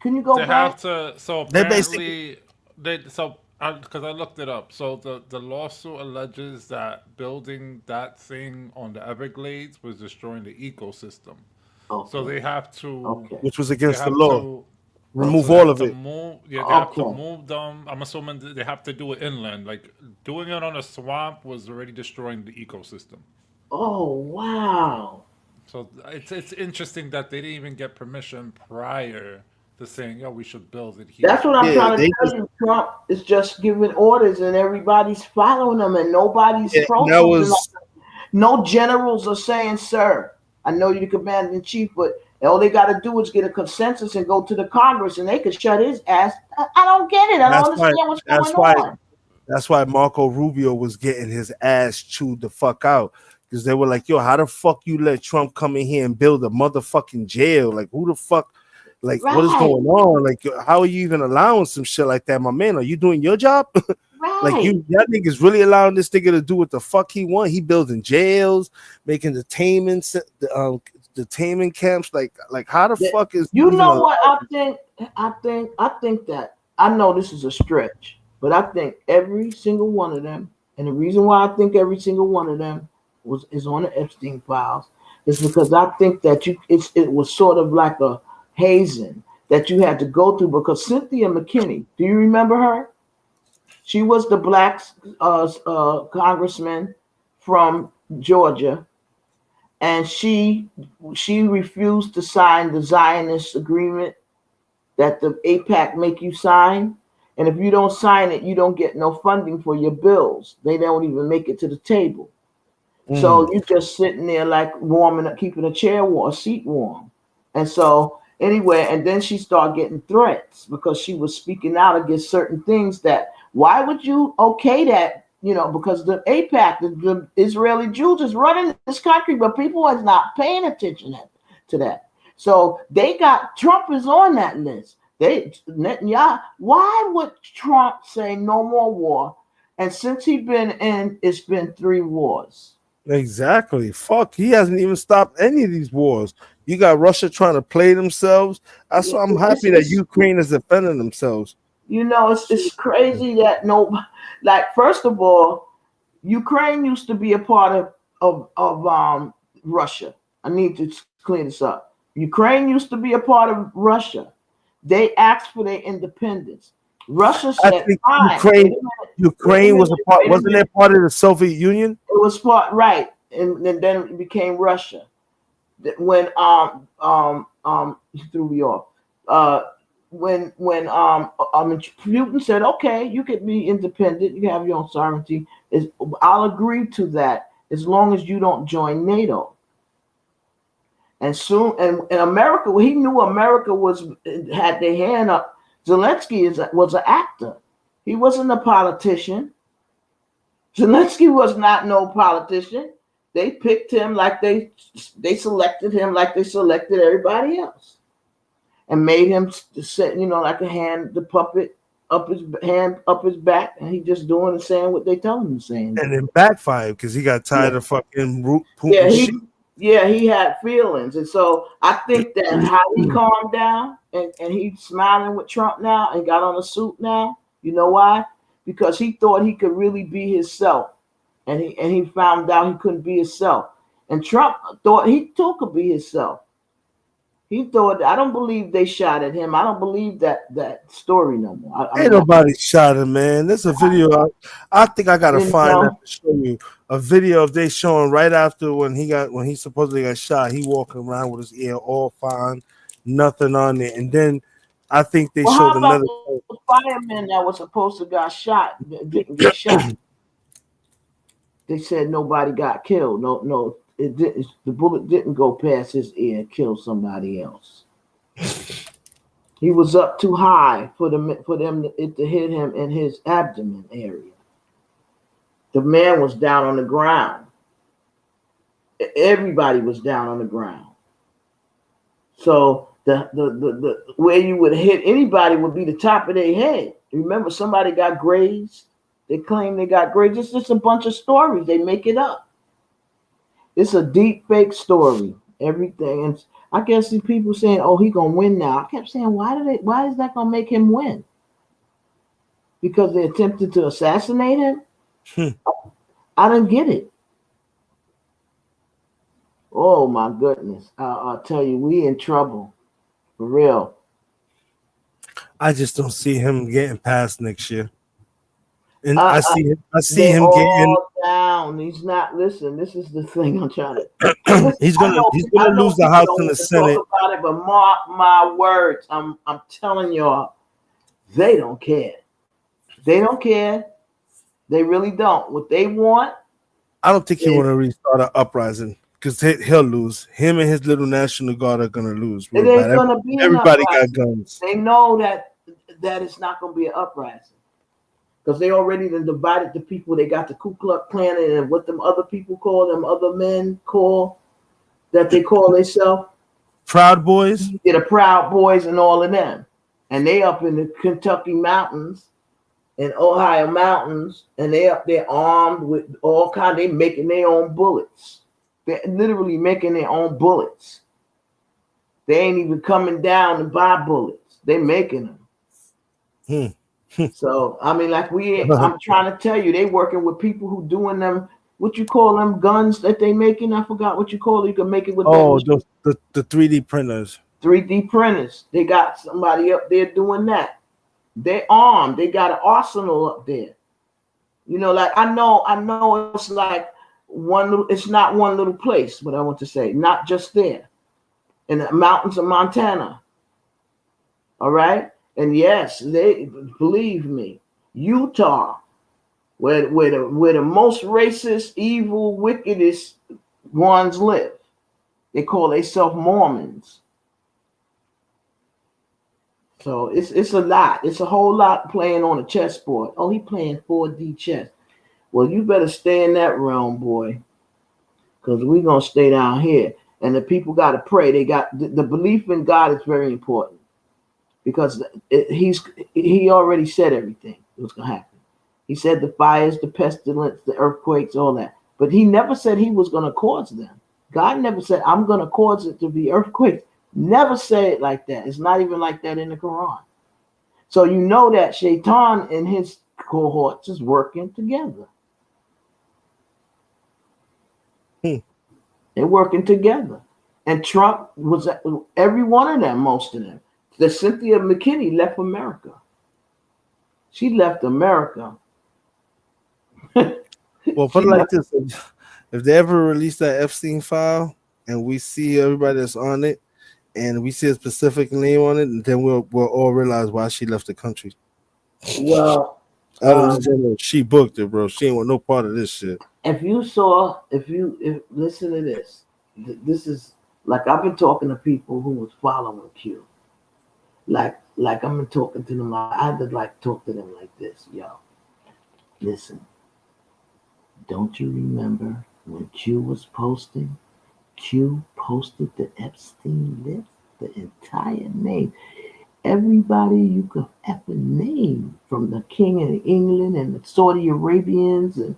Can you go back? Have to. So apparently, because I looked it up. So the lawsuit alleges that building that thing on the Everglades was destroying the ecosystem. Okay. So they have to, which was against the law. Remove all of it. They have to move them. I'm assuming they have to do it inland. Like doing it on a swamp was already destroying the ecosystem. Oh wow! So it's interesting that they didn't even get permission prior to saying, "Oh, we should build it here." That's what I'm trying to tell you. Trump is just giving orders, and everybody's following them, and nobody's protesting. No generals are saying, "Sir, I know you're the commander in chief, but all they got to do is get a consensus and go to the Congress, and they could shut his ass." I don't get it. I don't understand what's going on. That's why Marco Rubio was getting his ass chewed the fuck out. Because they were like, yo, how the fuck you let Trump come in here and build a motherfucking jail? Like, who the fuck? Like, what is going on? Like, how are you even allowing some shit like that, my man? Are you doing your job? Like, that nigga's really allowing this nigga to do what the fuck he want. He building jails, making detainment camps. Like how the fuck is you know what I think? I think that I know this is a stretch, but I think every single one of them, and the reason why I think every single one of them is on the Epstein files is because I think that it was sort of like a hazing that you had to go through, because Cynthia McKinney, do you remember her? She was the black congressman from Georgia, and she refused to sign the Zionist agreement that the AIPAC make you sign. And if you don't sign it, you don't get no funding for your bills. They don't even make it to the table. So you just sitting there like warming up, keeping a seat warm. And so anyway, and then she started getting threats because she was speaking out against certain things that, why would you okay that? You know, because the AIPAC, the Israeli Jews is running this country, but people is not paying attention to that. So they got, Trump is on that list. Netanyahu, why would Trump say no more war? And since he's been in, it's been 3 wars. Exactly. Fuck, he hasn't even stopped any of these wars. You got Russia trying to play themselves. That's why I'm happy that Ukraine is defending themselves. You know, it's crazy that first of all, Ukraine used to be a part of Russia. I need to clear this up. Ukraine used to be a part of Russia. They asked for their independence. Russia said, fine. Ukraine was a part, wasn't it part of the Soviet Union? It was part, right. And then it became Russia. When he threw me off. When Putin said, okay, you can be independent, you can have your own sovereignty, I'll agree to that as long as you don't join NATO. And soon, and America, well, he knew America had their hand up. Zelensky was an actor. He wasn't a politician. Zelensky was not no politician. They picked him like they selected him like they selected everybody else, and made him sit, like the puppet up his back, and he just doing and saying what they tell him to say. And then backfired because he got tired of fucking Putin. He had feelings, and so I think that how he calmed down and he's smiling with Trump now and got on a suit now. You know why? Because he thought he could really be himself, and he found out he couldn't be himself. And Trump thought he too could be himself. He thought, I don't believe they shot at him. I don't believe that story no more. Ain't nobody shot him, man. There's a video. I think I gotta find that to show you a video of they showing right after when he supposedly got shot. He walking around with his ear all fine, nothing on it, and then I think they showed another. The fireman that was supposed to got shot didn't get shot. They said nobody got killed. No, it didn't. The bullet didn't go past his ear and kill somebody else. He was up too high for them to hit him in his abdomen area. The man was down on the ground. Everybody was down on the ground. So the where you would hit anybody would be the top of their head. Remember, somebody got grazed. They claim they got grazed. It's just a bunch of stories. They make it up. It's a deep fake story. Everything. And I guess the people saying, "Oh, he gonna win now." I kept saying, why is that gonna make him win? Because they attempted to assassinate him? I didn't get it. Oh my goodness. I'll tell you, we in trouble. For real. I just don't see him getting past next year. And I see him getting down. He's not. Listen, this is the thing I'm trying to. he's gonna lose the House and the Senate. About it, but mark my words. I'm telling y'all, they don't care. They don't care. They really don't. What they want. I don't think he want to restart an uprising because he'll lose. Him and his little National Guard are gonna lose. It ain't gonna be everybody got guns. They know that it's not gonna be an uprising. Because they already done divided the people. They got the Ku Klux Klan and what them other people call them, other men call, that they call themselves. Proud Boys? Yeah, the Proud Boys and all of them. And they up in the Kentucky mountains and Ohio mountains, and they up there armed with all kind. They making their own bullets. They're literally making their own bullets. They ain't even coming down to buy bullets. They making them. So I mean, like I'm trying to tell you, they working with people who doing them. What you call them guns that they making? I forgot what you call it. You can make it with. The 3D printers. 3D printers. They got somebody up there doing that. They armed. They got an arsenal up there. You know, like I know it's like it's not one little place, what I want to say, not just there. In the mountains of Montana. All right? And yes, they believe me, Utah, where the most racist, evil, wickedest ones live. They call themselves Mormons. So it's a lot. It's a whole lot playing on a chessboard. Oh, he playing 4D chess. Well, you better stay in that realm, boy, because we're going to stay down here. And the people got to pray. They got the belief in God is very important, because he already said everything was going to happen. He said the fires, the pestilence, the earthquakes, all that. But he never said he was going to cause them. God never said, I'm going to cause it to be earthquakes. Never say it like that. It's not even like that in the Quran. So you know that Shaitan and his cohorts is working together. They're working together. And Trump was every one of them, most of them. The Cynthia McKinney left America. She left America. Well, put it like this. If they ever release that Epstein file and we see everybody that's on it and we see a specific name on it, then we'll all realize why she left the country. Well, she booked it, bro. She ain't want no part of this shit. If listen to this. This is like I've been talking to people who was following Q. Like I've been talking to them. I had to talk to them like this, yo. Listen, don't you remember when Q was posting? Q posted the Epstein list, the entire name. Everybody you could ever name, from the King of England and the Saudi Arabians and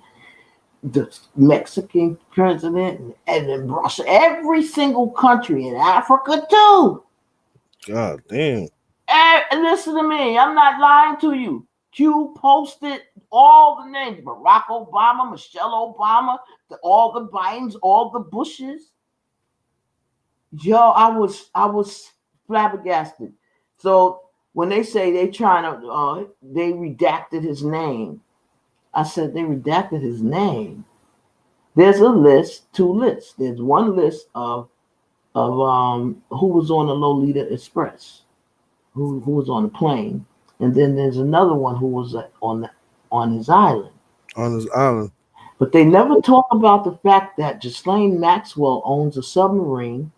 the Mexican president and in Russia, every single country in Africa too. God damn. And listen to me, I'm not lying to you. Q posted all the names: Barack Obama, Michelle Obama, all the Bidens, all the Bushes. Yo, I was flabbergasted. So when they say they trying to, they redacted his name. I said they redacted his name. There's a list, two lists. There's one list of who was on the Lolita Express, who was on the plane, and then there's another one who was on his island. On his island. But they never talk about the fact that Ghislaine Maxwell owns a submarine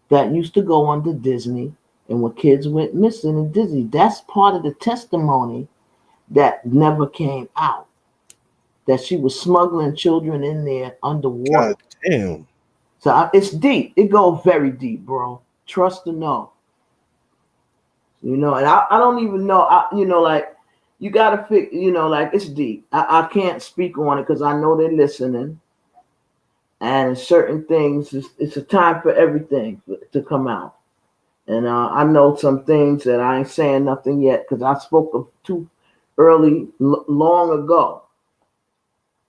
that used to go under Disney, and when kids went missing in Disney, that's part of the testimony that never came out. That she was smuggling children in there underwater. God damn. So it's deep. It goes very deep, bro. Trust or no. You know, and I don't even know. You got to figure, it's deep. I can't speak on it because I know they're listening. And certain things, it's a time for everything to come out. And I know some things that I ain't saying nothing yet because I spoke of too early, long ago.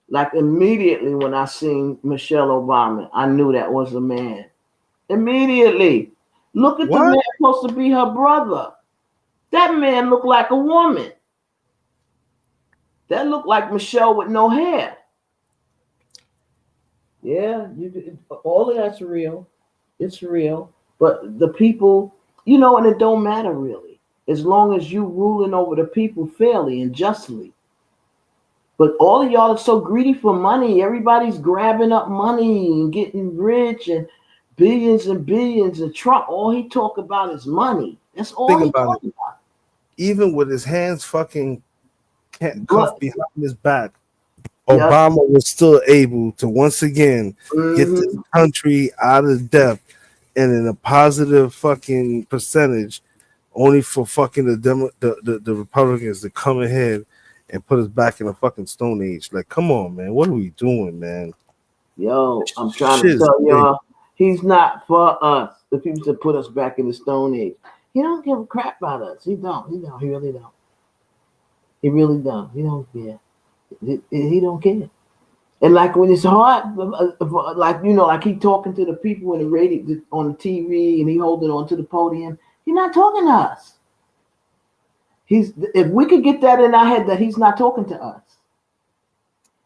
Like immediately when I seen Michelle Obama, I knew that was a man. Immediately. Look at the man supposed to be her brother. That man looked like a woman. That looked like Michelle with no hair. Yeah, all of that's real. It's real. But the people, and it don't matter really, as long as you ruling over the people fairly and justly. But all of y'all are so greedy for money. Everybody's grabbing up money and getting rich and billions and billions. And Trump, all he talk about is money. That's all he talk about. Even with his hands fucking handcuffed behind his back, Obama was still able to once again get this country out of debt and in a positive fucking percentage, only for fucking the Republicans to come ahead and put us back in a fucking Stone Age. Like, come on, man, what are we doing, man? Yo, I'm trying to tell y'all, he's not for us. The people that put us back in the Stone Age. He don't give a crap about us. He don't. He really don't. He really don't. He don't care. He don't care. And like when it's hard, like like he talking to the people in the radio, on the TV, and he holding on to the podium. He's not talking to us. If we could get that in our head that he's not talking to us.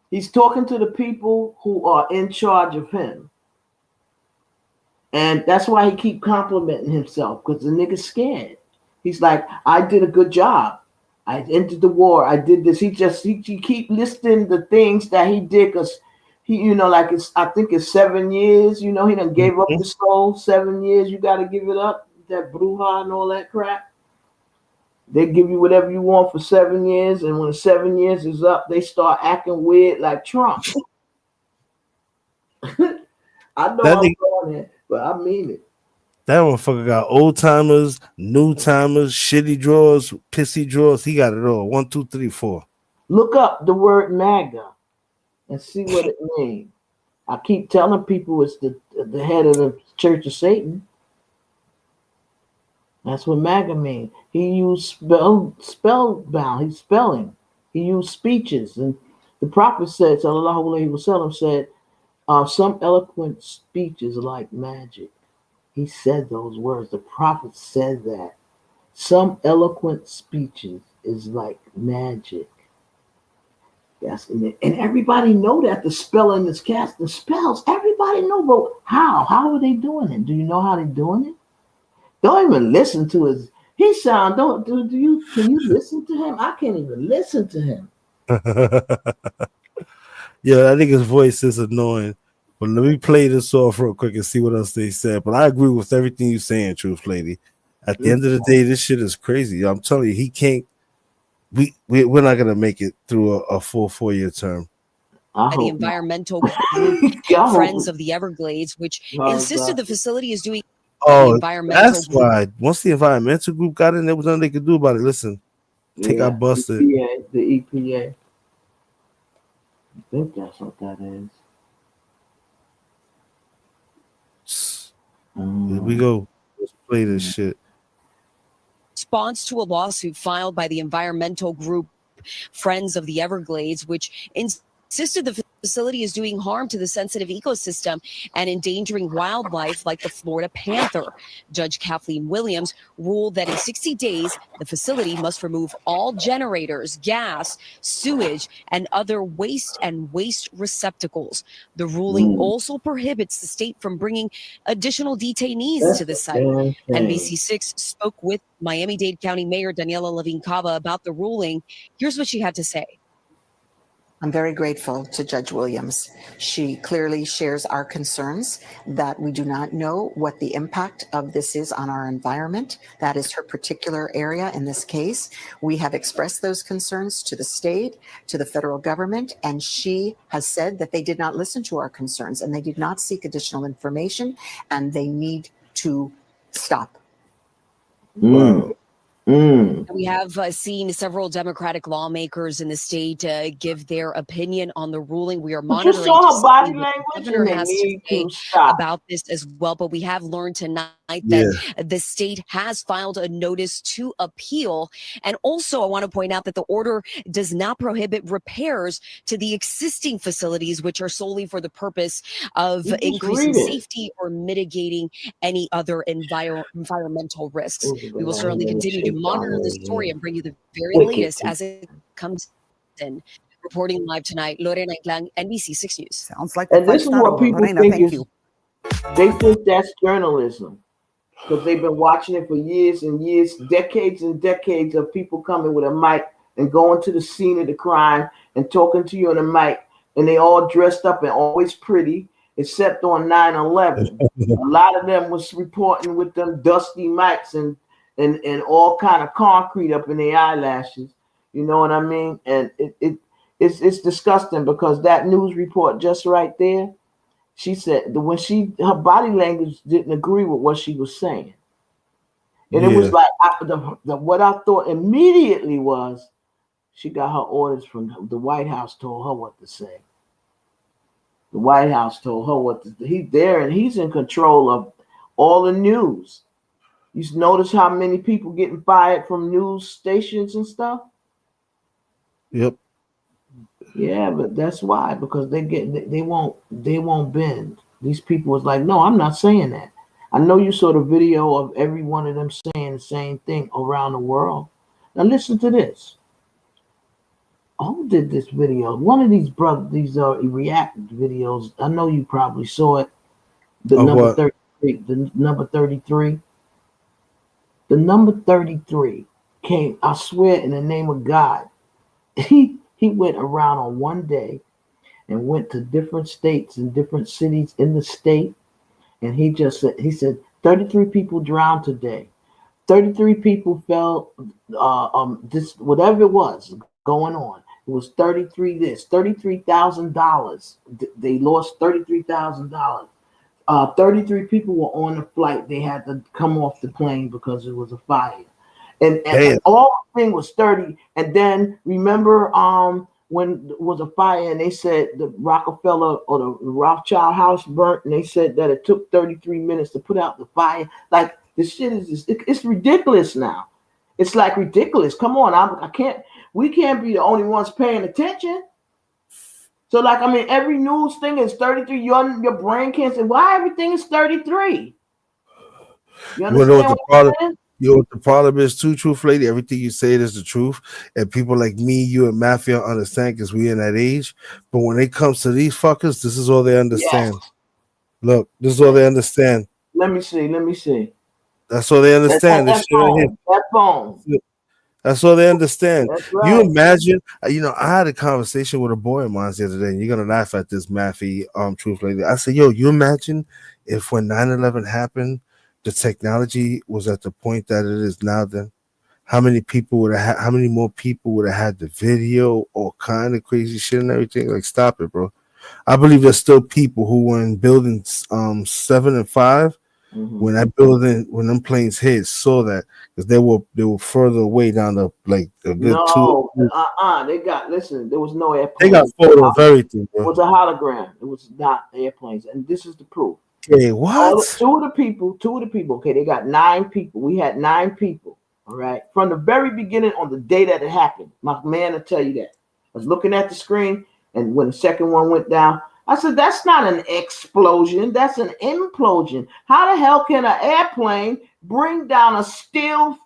He's talking to the people who are in charge of him. And that's why he keep complimenting himself, because the nigga's scared. He's like, I did a good job. I entered the war. I did this. He keep listing the things that he did, because he, like I think it's 7 years. He done gave up the soul. 7 years, you got to give it up. That bruja and all that crap. They give you whatever you want for 7 years, and when the 7 years is up, they start acting weird like Trump. I know I'm going there, but I mean it. That motherfucker got old timers, new timers, shitty drawers, pissy drawers. He got it all. 1, 2, 3, 4. Look up the word MAGA and see what it means. I keep telling people it's the head of the Church of Satan. That's what MAGA means. He used spellbound. He's spelling. He used speeches. And the prophet said, Sallallahu Alaihi Wasallam said, some eloquent speeches like magic. He said those words. The prophet said that. Some eloquent speeches is like magic. Yes, and everybody know that the spelling is casting spells. Everybody know, but how? How are they doing it? Do you know how they're doing it? Don't even listen to his. He sound. Can you listen to him? I can't even listen to him. Yeah, I think his voice is annoying. But let me play this off real quick and see what else they said. But I agree with everything you're saying, Truth Lady. At the end of the day, this shit is crazy. I'm telling you, he can't. We're not gonna make it through a full 4-year term. The environmental group Friends of the Everglades, which insisted the facility is doing. Oh, that's why. Once the environmental group got in, there was nothing they could do about it. Listen, they got busted. The EPA. I think that's what that is. Here we go. Let's play this shit. Response to a lawsuit filed by the environmental group Friends of the Everglades, which insisted the facility is doing harm to the sensitive ecosystem and endangering wildlife like the Florida panther. Judge Kathleen Williams ruled that in 60 days, the facility must remove all generators, gas, sewage, and other waste receptacles. The ruling also prohibits the state from bringing additional detainees to the site. NBC6 spoke with Miami-Dade County Mayor Daniela Levine Cava about the ruling. Here's what she had to say. I'm very grateful to Judge Williams. She clearly shares our concerns that we do not know what the impact of this is on our environment. That is her particular area in this case. We have expressed those concerns to the state, to the federal government, and she has said that they did not listen to our concerns and they did not seek additional information and they need to stop. We have seen several Democratic lawmakers in the state give their opinion on the ruling. We are monitoring to see what the governor has to say about this as well. But we have learned tonight that the state has filed a notice to appeal. And also, I want to point out that the order does not prohibit repairs to the existing facilities, which are solely for the purpose of increasing safety or mitigating any other environmental risks. We will certainly continue to monitor the story and bring you the very latest as it comes in. Reporting live tonight, Lorena Inclán, NBC6 News. Sounds like and this is what people think is, they think that's journalism because they've been watching it for years and years, decades and decades of people coming with a mic and going to the scene of the crime and talking to you on a mic, and they all dressed up and always pretty, except on 9/11. A lot of them was reporting with them dusty mics and all kind of concrete up in their eyelashes. You know what I mean? And it's disgusting because that news report just right there, she said when her body language didn't agree with what she was saying. And it was like what I thought immediately was she got her orders from the White House, told her what to say. The White House told her what to, he's there and he's in control of all the news. You notice how many people getting fired from news stations and stuff? Yep. Yeah, but that's why, because they won't bend. These people was like, no, I'm not saying that. I know you saw the video of every one of them saying the same thing around the world. Now listen to this. Who did this video? One of these brothers, these react videos. I know you probably saw it. The number 33. The number 33. The number 33 came. I swear, in the name of God, he went around on one day and went to different states and different cities in the state, and he said 33 people drowned today. 33 people fell. This whatever it was going on. It was 33 this, $33,000. They lost $33,000. 33 people were on the flight. They had to come off the plane because it was a fire. And all the thing was 30. And then remember when there was a fire and they said the Rockefeller or the Rothschild house burnt, and they said that it took 33 minutes to put out the fire. Like, this shit is just, it's ridiculous now. It's like ridiculous. Come on, we can't be the only ones paying attention. So, like, I mean, every news thing is 33. Your brain can't say, why everything is 33? You understand what the problem is too, Truth Lady? Everything you say is the truth. And people like me, you, and Mafia understand because we in that age. But when it comes to these fuckers, this is all they understand. Yes. Look, this is all they understand. Let me see. That's all they understand. That phone. That's all they understand. Right. You imagine, I had a conversation with a boy of mine the other day, and you're gonna laugh at this, Mafia, Truth Lady. I said, yo, you imagine if when 9/11 happened, the technology was at the point that it is now, then how many more people would have had the video, all kind of crazy shit and everything? Like, stop it, bro. I believe there's still people who were in buildings 7 and 5 when them planes hit, saw that, because they were further away down the they got, listen, there was no airplane. They got photo of everything, bro. It was a hologram. It was not airplanes, and this is the proof. Hey, what? Two of the people. Okay, they got 9 people. We had 9 people. All right, from the very beginning on the day that it happened. My man will tell you that. I was looking at the screen, and when the second one went down, I said, "That's not an explosion. That's an implosion. How the hell can an airplane bring down a steel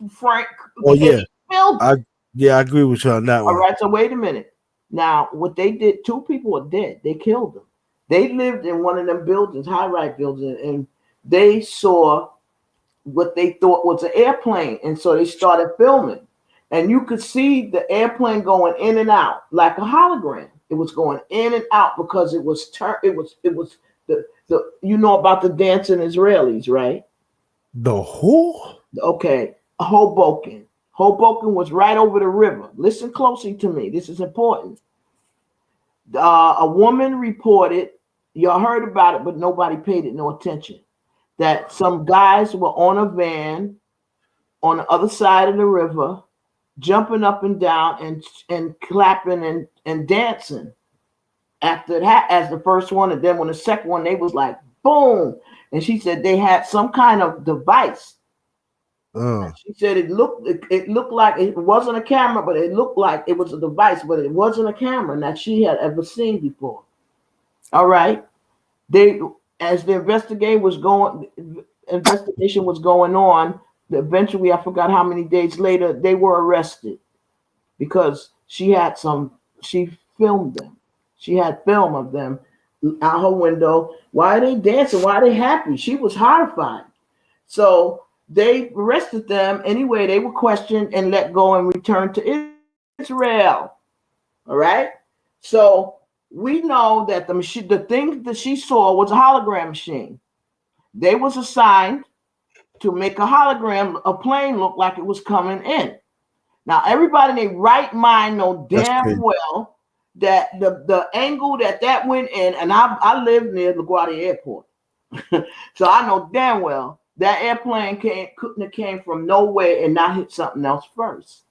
frame?" Oh yeah, I agree with you on that one. All right, so wait a minute. Now, what they did? 2 people are dead. They killed them. They lived in one of them buildings, high-rise buildings, and they saw what they thought was an airplane, and so they started filming. And you could see the airplane going in and out like a hologram. It was going in and out because it was the you know about the dancing Israelis, right? The who? Okay, Hoboken. Hoboken was right over the river. Listen closely to me. This is important. A woman reported. Y'all heard about it, but nobody paid it no attention. That some guys were on a van on the other side of the river, jumping up and down and clapping and dancing. After that, as the first one, and then when the second one, they was like, boom. And she said they had some kind of device. She said it looked like it wasn't a camera, but it looked like it was a device, but it wasn't a camera that she had ever seen before. All right. As the investigation was going on, eventually, I forgot how many days later, they were arrested because she filmed them. She had film of them out her window. Why are they dancing? Why are they happy? She was horrified. So they arrested them. Anyway, they were questioned and let go and returned to Israel. All right. So we know that the thing that she saw was a hologram machine. They was assigned to make a hologram, a plane look like it was coming in. Now, everybody in their right mind know That's damn crazy. well that the angle that went in, and I live near LaGuardia Airport, so I know damn well that airplane couldn't have came from nowhere and not hit something else first.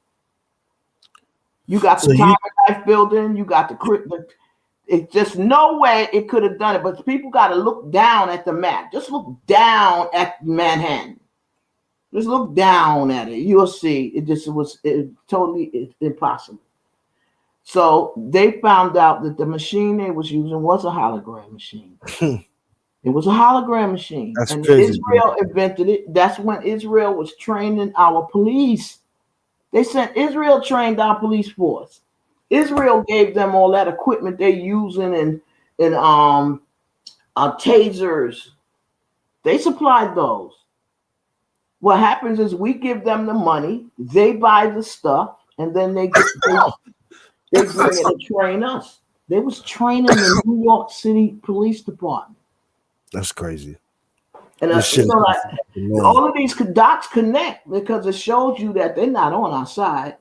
You got the Time and Life building, you got the it's just no way it could have done it. But people got to look down at the map. Just look down at Manhattan. Just look down at it. You'll see. It was totally impossible. So they found out that the machine they was using was a hologram machine. It was a hologram machine. That's and crazy, Israel invented it. That's when Israel was training our police. They sent Israel trained our police force. Israel gave them all that equipment they're using and tasers. They supplied those. What happens is we give them the money, they buy the stuff, and then they bring it to train us. They was training the New York City Police Department. That's crazy. And all of these dots connect because it shows you that they're not on our side.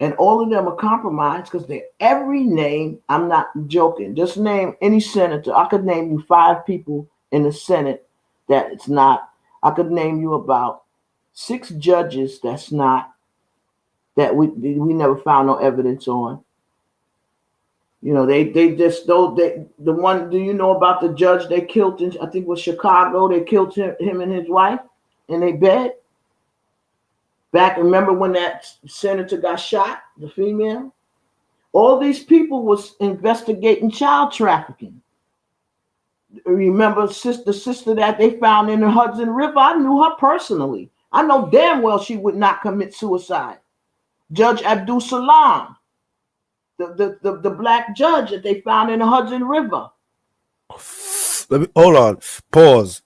And all of them are compromised because they're every name. I'm not joking. Just name any senator. I could name you 5 people in the Senate that it's not. I could name you about 6 judges that's not, that we never found no evidence on. You know, they just the one. Do you know about the judge they killed in, I think it was Chicago? They killed him and his wife in their bed. Back, remember when that senator got shot, the female? All these people was investigating child trafficking. Remember the sister that they found in the Hudson River? I knew her personally. I know damn well she would not commit suicide. Judge Abdul Salam, the black judge that they found in the Hudson River. Let me hold on. Pause.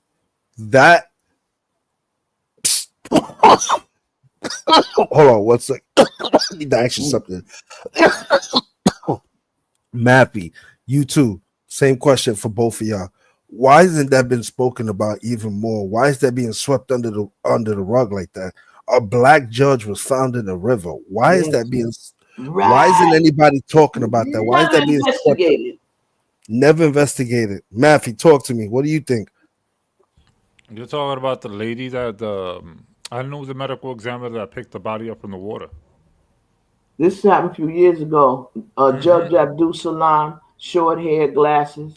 That. Hold on 1 second. I need to ask you something. Mappy, you too. Same question for both of y'all. Why hasn't that been spoken about even more? Why is that being swept under the rug like that? A black judge was found in the river. Why is that being? Right. Why isn't anybody talking about that? Why is that being investigated? Never investigated. Mappy, talk to me. What do you think? You're talking about the lady that I know the medical examiner that picked the body up in the water. This happened a few years ago. Judge Abdul Salam, short hair, glasses.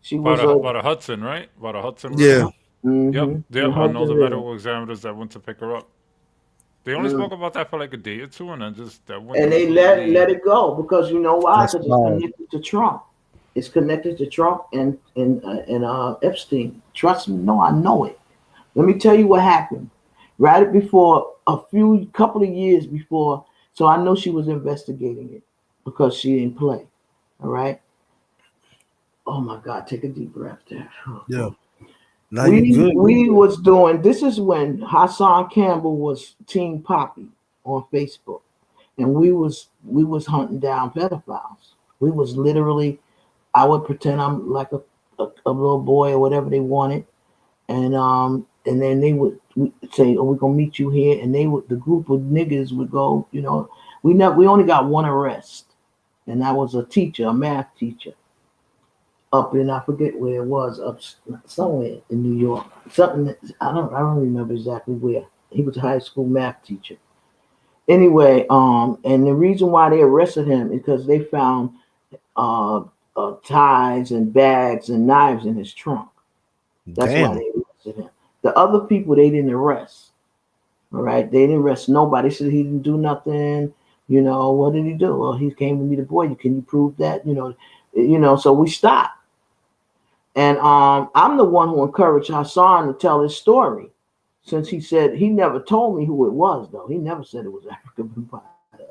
She was about a Hudson, right? About a Hudson. Yeah. Mm-hmm. Yep. I know the medical examiners that went to pick her up. They only spoke about that for like a day or two, and then just that went. And they let it go because you know why? Because it's connected to Trump. It's connected to Trump and Epstein. Trust me, no, I know it. Let me tell you what happened. Right before couple of years before, so I know she was investigating it because she didn't play. All right. Oh my God, take a deep breath there. Yeah. Now you good. We was doing, this is when Hassan Campbell was Team Poppy on Facebook. And we was hunting down pedophiles. We was literally, I would pretend I'm like a little boy or whatever they wanted. And then they would say, "Oh, we're gonna meet you here," and the group of niggas would go. You know, we only got one arrest, and that was a teacher, a math teacher, up in, I forget where it was, up somewhere in New York. Something I don't remember exactly where. He was a high school math teacher. Anyway, and the reason why they arrested him is because they found ties and bags and knives in his trunk. That's why they arrested him. The other people they didn't arrest. All right, they didn't arrest nobody. They said he didn't do nothing. You know, what did he do? Well, he came to meet a boy. Can you prove that? You know. So we stopped. And I'm the one who encouraged Hassan to tell his story, since he said he never told me who it was, though. He never said it was Afrika Bambaataa.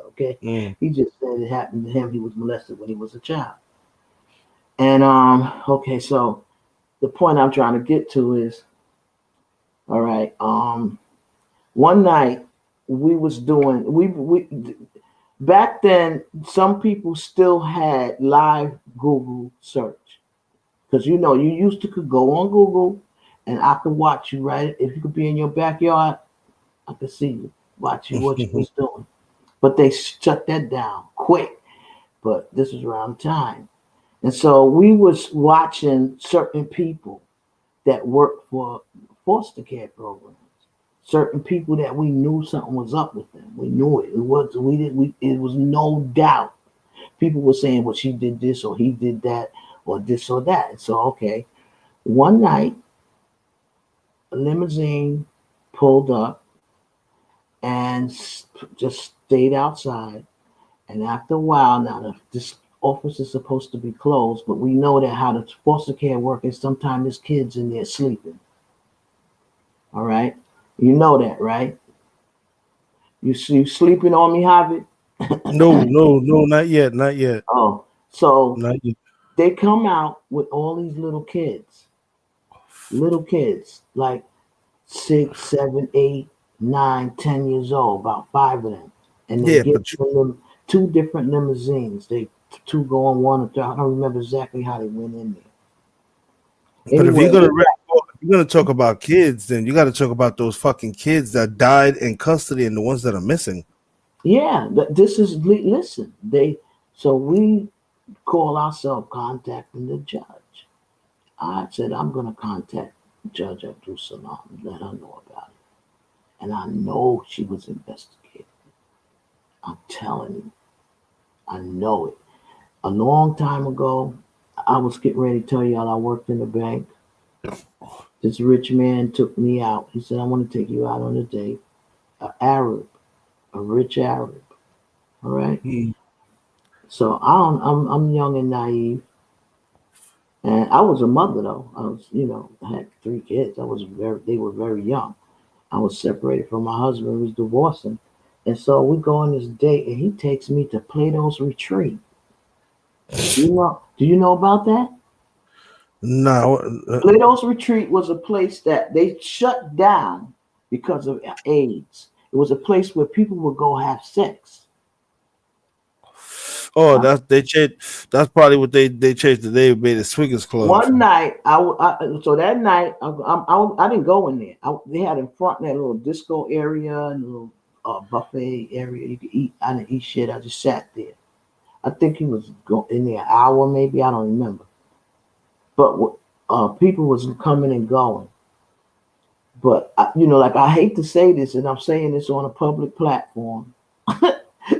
Okay, He just said it happened to him. He was molested when he was a child. And okay, so the point I'm trying to get to is, all right, one night we was doing, we back then, some people still had live Google search. Because, you know, you used to could go on Google and I could watch you, right? If you could be in your backyard, I could see you, watch you, what you was doing. but they shut that down quick. But this was around time. And so we was watching certain people that worked for foster care programs, certain people that we knew something was up with them. We knew it. It was no doubt. People were saying, well, she did this or he did that or this or that. So, okay, one night, a limousine pulled up and just stayed outside. And after a while, now this office is supposed to be closed, but we know that how the foster care work is sometimes there's kids in there sleeping. All right? You know that, right? You sleeping on me, Javi? No, not yet, not yet. Oh, so not yet. They come out with all these little kids, like 6, 7, 8, 9, 10 years old, about 5 of them. And they get them 2 different limousines. They 2 go on one or 2. I don't remember exactly how they went in there. But anyway, if you're gonna talk about kids, then you got to talk about those fucking kids that died in custody and the ones that are missing. Yeah, this is listen. So we call ourselves contacting the judge. I said I'm gonna contact Judge Abdul Salam and let her know about it. And I know she was investigated. I'm telling you, I know it. A long time ago, I was getting ready to tell y'all I worked in the bank. This rich man took me out. He said, I want to take you out on a date. A rich Arab. All right. So I'm young and naive. And I was a mother though. I was, I had 3 kids. They were very young. I was separated from my husband who was divorcing. And so we go on this date and he takes me to Plato's Retreat. Do you know about that? No. Plato's Retreat was a place that they shut down because of AIDS. It was a place where people would go have sex. Oh, that's probably what they changed. They made a swingers club. One night, so that night I didn't go in there. They had in front that little disco area and a little buffet area you could eat. I didn't eat shit. I just sat there. I think he was in there an hour, maybe. I don't remember. But people was coming and going. But I hate to say this, and I'm saying this on a public platform.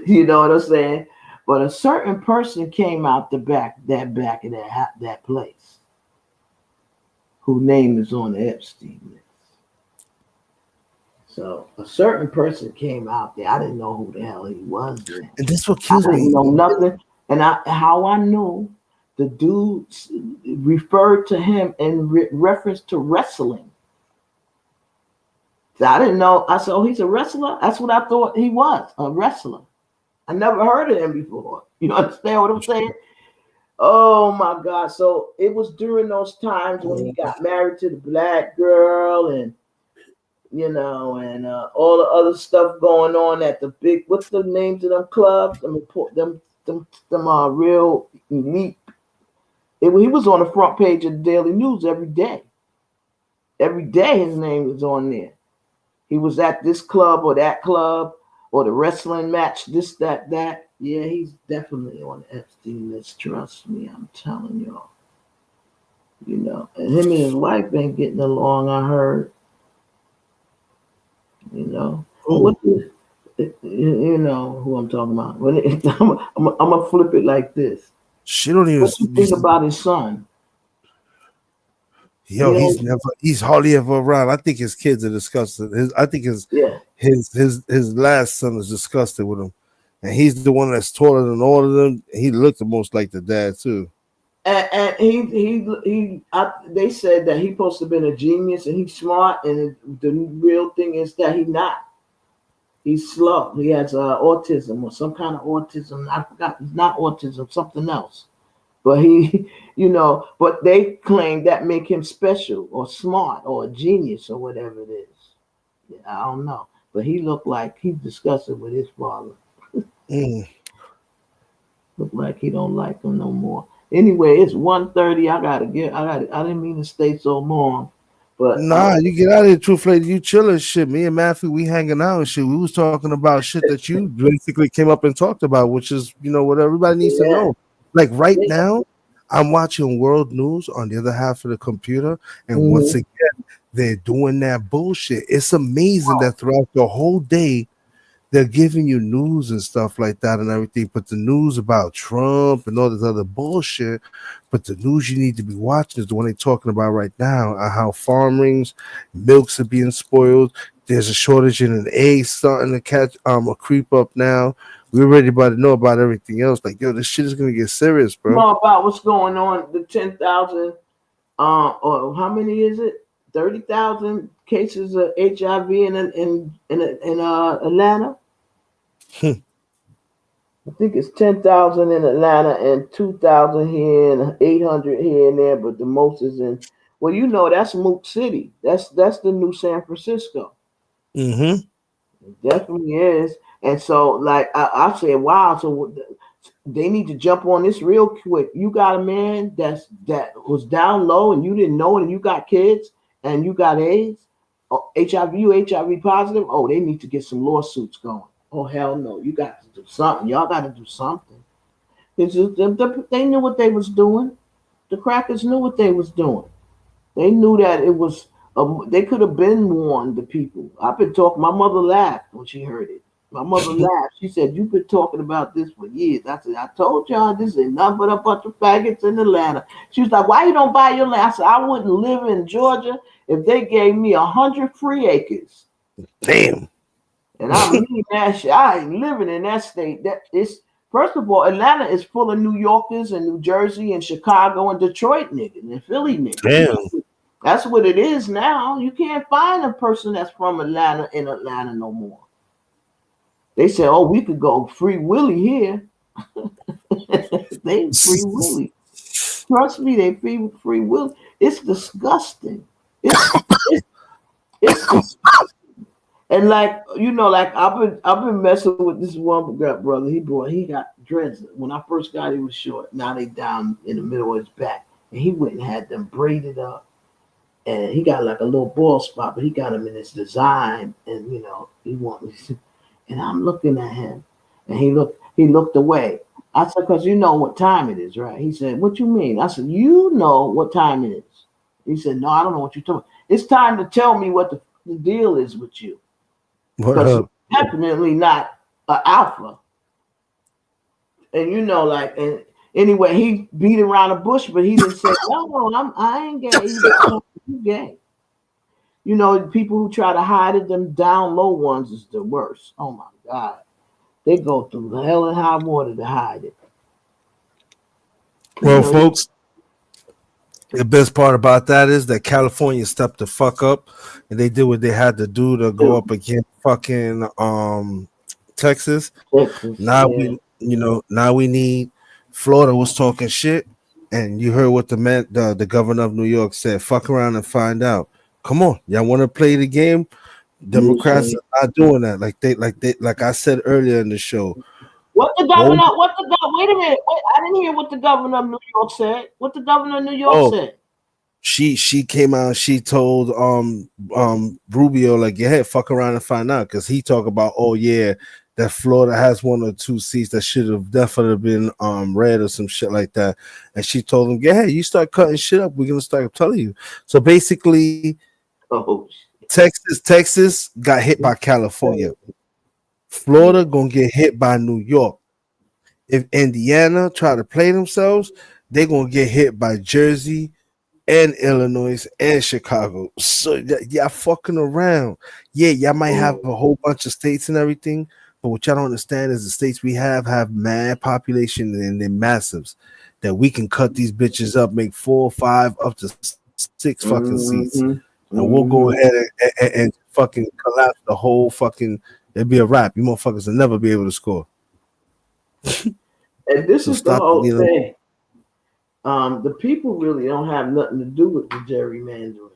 You know what I'm saying? But a certain person came out the back of that place, whose name is on the Epstein list. So a certain person came out there. I didn't know who the hell he was. Then. And this what kills me. I didn't know nothing. And how I knew the dude referred to him in reference to wrestling. So I didn't know. I said, oh, he's a wrestler? That's what I thought he was, a wrestler. I never heard of him before. You understand what I'm saying? Oh, my God. So it was during those times when he got married to the black girl and, and all the other stuff going on at the big, what's the names of them clubs? I mean, them real elite. He was on the front page of the Daily News every day. Every day his name was on there. He was at this club or that club or the wrestling match, this, that. Yeah, he's definitely on the Epstein list. Trust me, I'm telling y'all. And him and his wife ain't getting along, I heard. What is, you know who I'm talking about. I'm gonna flip it like this. She don't even. What do you think about his son? Yo, he's hardly ever around. I think his kids are disgusted. I think his last son is disgusted with him, and he's the one that's taller than all of them. He looked the most like the dad too. And they said that he's supposed to have been a genius and he's smart, and the real thing is that he's not. He's slow. He has autism or some kind of autism. I forgot. It's not autism, something else. But but they claim that make him special or smart or a genius or whatever it is. Yeah, I don't know. But he looked like he's discussing with his father. Look like he don't like him no more. Anyway, it's 1:30. I didn't mean to stay so long, But Nah, you get out of here, Truth Lady. You chilling shit. Me and Matthew, we hanging out and shit. We was talking about shit that you basically came up and talked about, which is, what everybody needs to know. Like right now, I'm watching world news on the other half of the computer, and once again, they're doing that bullshit. It's amazing that throughout the whole day, they're giving you news and stuff like that and everything, but the news about Trump and all this other bullshit, but the news you need to be watching is the one they're talking about right now, how farmings, milks are being spoiled. There's a shortage in an egg starting to catch a creep up now. We're ready about to know about everything else. Like, yo, this shit is gonna get serious, bro. Know about what's going on, the 10,000 or how many is it? 30,000 cases of HIV in Atlanta. I think it's 10,000 in Atlanta and 2,000 here and 800 here and there, but the most is in. Well, that's Mook City. That's the new San Francisco. Mm-hmm. It definitely is. And so, like I said, wow. So they need to jump on this real quick. You got a man that was down low and you didn't know it, and you got kids and you got AIDS, HIV, you HIV positive. Oh, they need to get some lawsuits going. Oh, hell no. You got to do something. Y'all got to do something. It's just, they knew what they was doing. The crackers knew what they was doing. They knew that it was, they could have been warned the people. I've been talking, my mother laughed when she heard it. My mother laughed. She said, you've been talking about this for years. I said, I told y'all this ain't nothing but a bunch of faggots in Atlanta. She was like, why you don't buy your land? I said, I wouldn't live in Georgia if they gave me 100 free acres. Damn. And I mean that shit. I ain't living in that state. That is, first of all, Atlanta is full of New Yorkers and New Jersey and Chicago and Detroit niggas and Philly niggas. Damn. That's what it is now. You can't find a person that's from Atlanta in Atlanta no more. They said, oh, we could go Free Willy here. They Free Willy. Trust me, they Free Willy. It's disgusting. It's disgusting. And like I've been messing with this one brother. He got dreads. When I first got, he was short. Now they down in the middle of his back, and he went and had them braided up. And he got like a little bald spot, but he got him in his design. And he wanted. And I'm looking at him, and he looked away. I said, because you know what time it is, right? He said, what you mean? I said, you know what time it is. He said, no, I don't know what you're talking about. It's time to tell me what the deal is with you. Because definitely not an alpha. And and anyway, he beat around the bush, but he didn't say, no, I ain't gay. You gay. People who try to hide it, them down low ones is the worst. Oh my God. They go through the hell and high water to hide it. Well, folks, the best part about that is that California stepped the fuck up and they did what they had to do to go up against fucking Texas. Now we need Florida was talking shit, and you heard what the governor of New York said. Fuck around and find out. Come on, y'all want to play the game? Democrats are not doing that. Like I said earlier in the show. Wait a minute. I didn't hear what the governor of New York said. What the governor of New York said? She came out and she told Rubio, like, yeah, fuck around and find out, because he talked about, oh yeah, that Florida has 1 or 2 seats that should have definitely been red or some shit like that. And she told him, yeah, you start cutting shit up, we're gonna start telling you. So basically, Texas got hit by California. Florida gonna get hit by New York. If Indiana try to play themselves, they're gonna get hit by Jersey and Illinois and Chicago. So y'all fucking around. Yeah, y'all might have a whole bunch of states and everything, but what y'all don't understand is the states we have mad population and they're massives that we can cut these bitches up, make 4, 5, up to 6 fucking seats, and we'll go ahead and fucking collapse the whole fucking. It'd be a wrap. You motherfuckers will never be able to score. And this is the whole thing. The people really don't have nothing to do with the gerrymandering.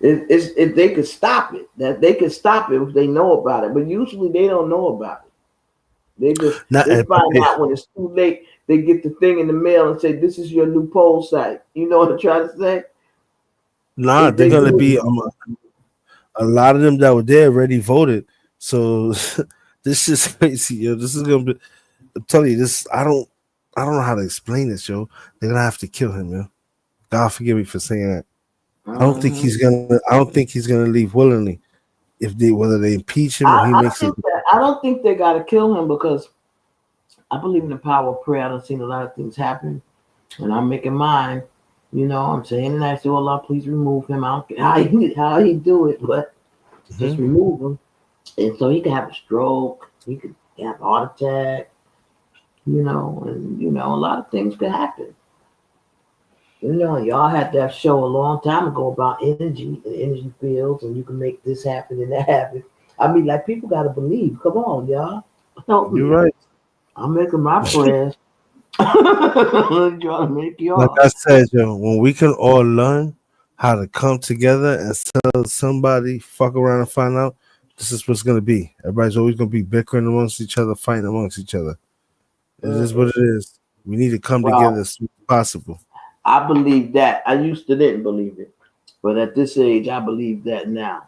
If they could stop it, that they could stop it if they know about it. But usually they don't know about it. They just find out when it's too late. They get the thing in the mail and say, "This is your new poll site." You know what I'm trying to say? Nah, If they're they gonna do be it, a lot of them that were there already voted. So this is crazy, yo. This is gonna be. I'm telling you, this. I don't know how to explain this, yo. They're gonna have to kill him, yo. God forgive me for saying that. I don't think he's gonna. I don't think he's gonna leave willingly. If they whether they impeach him or he makes it. I don't think they got to kill him because I believe in the power of prayer. I've seen a lot of things happen, and I'm making mine. You know, I'm saying, and I say, "Oh Allah, please remove him." I don't care how he do it, but just remove him, and so he can have a stroke, he could have a heart attack, you know, and a lot of things could happen. You know, y'all had that show a long time ago about energy and energy fields, and you can make this happen and that happen. I mean, like, people got to believe. Come on, y'all. Help me. You're right. I'm making my prayers. Trying to make y'all. Like I said, yo, when we can all learn how to come together and tell somebody, fuck around and find out, this is what's gonna be. Everybody's always gonna be bickering amongst each other, fighting amongst each other. It is what it is. We need to come together as soon as possible. I believe that. I used to didn't believe it, but at this age, I believe that now.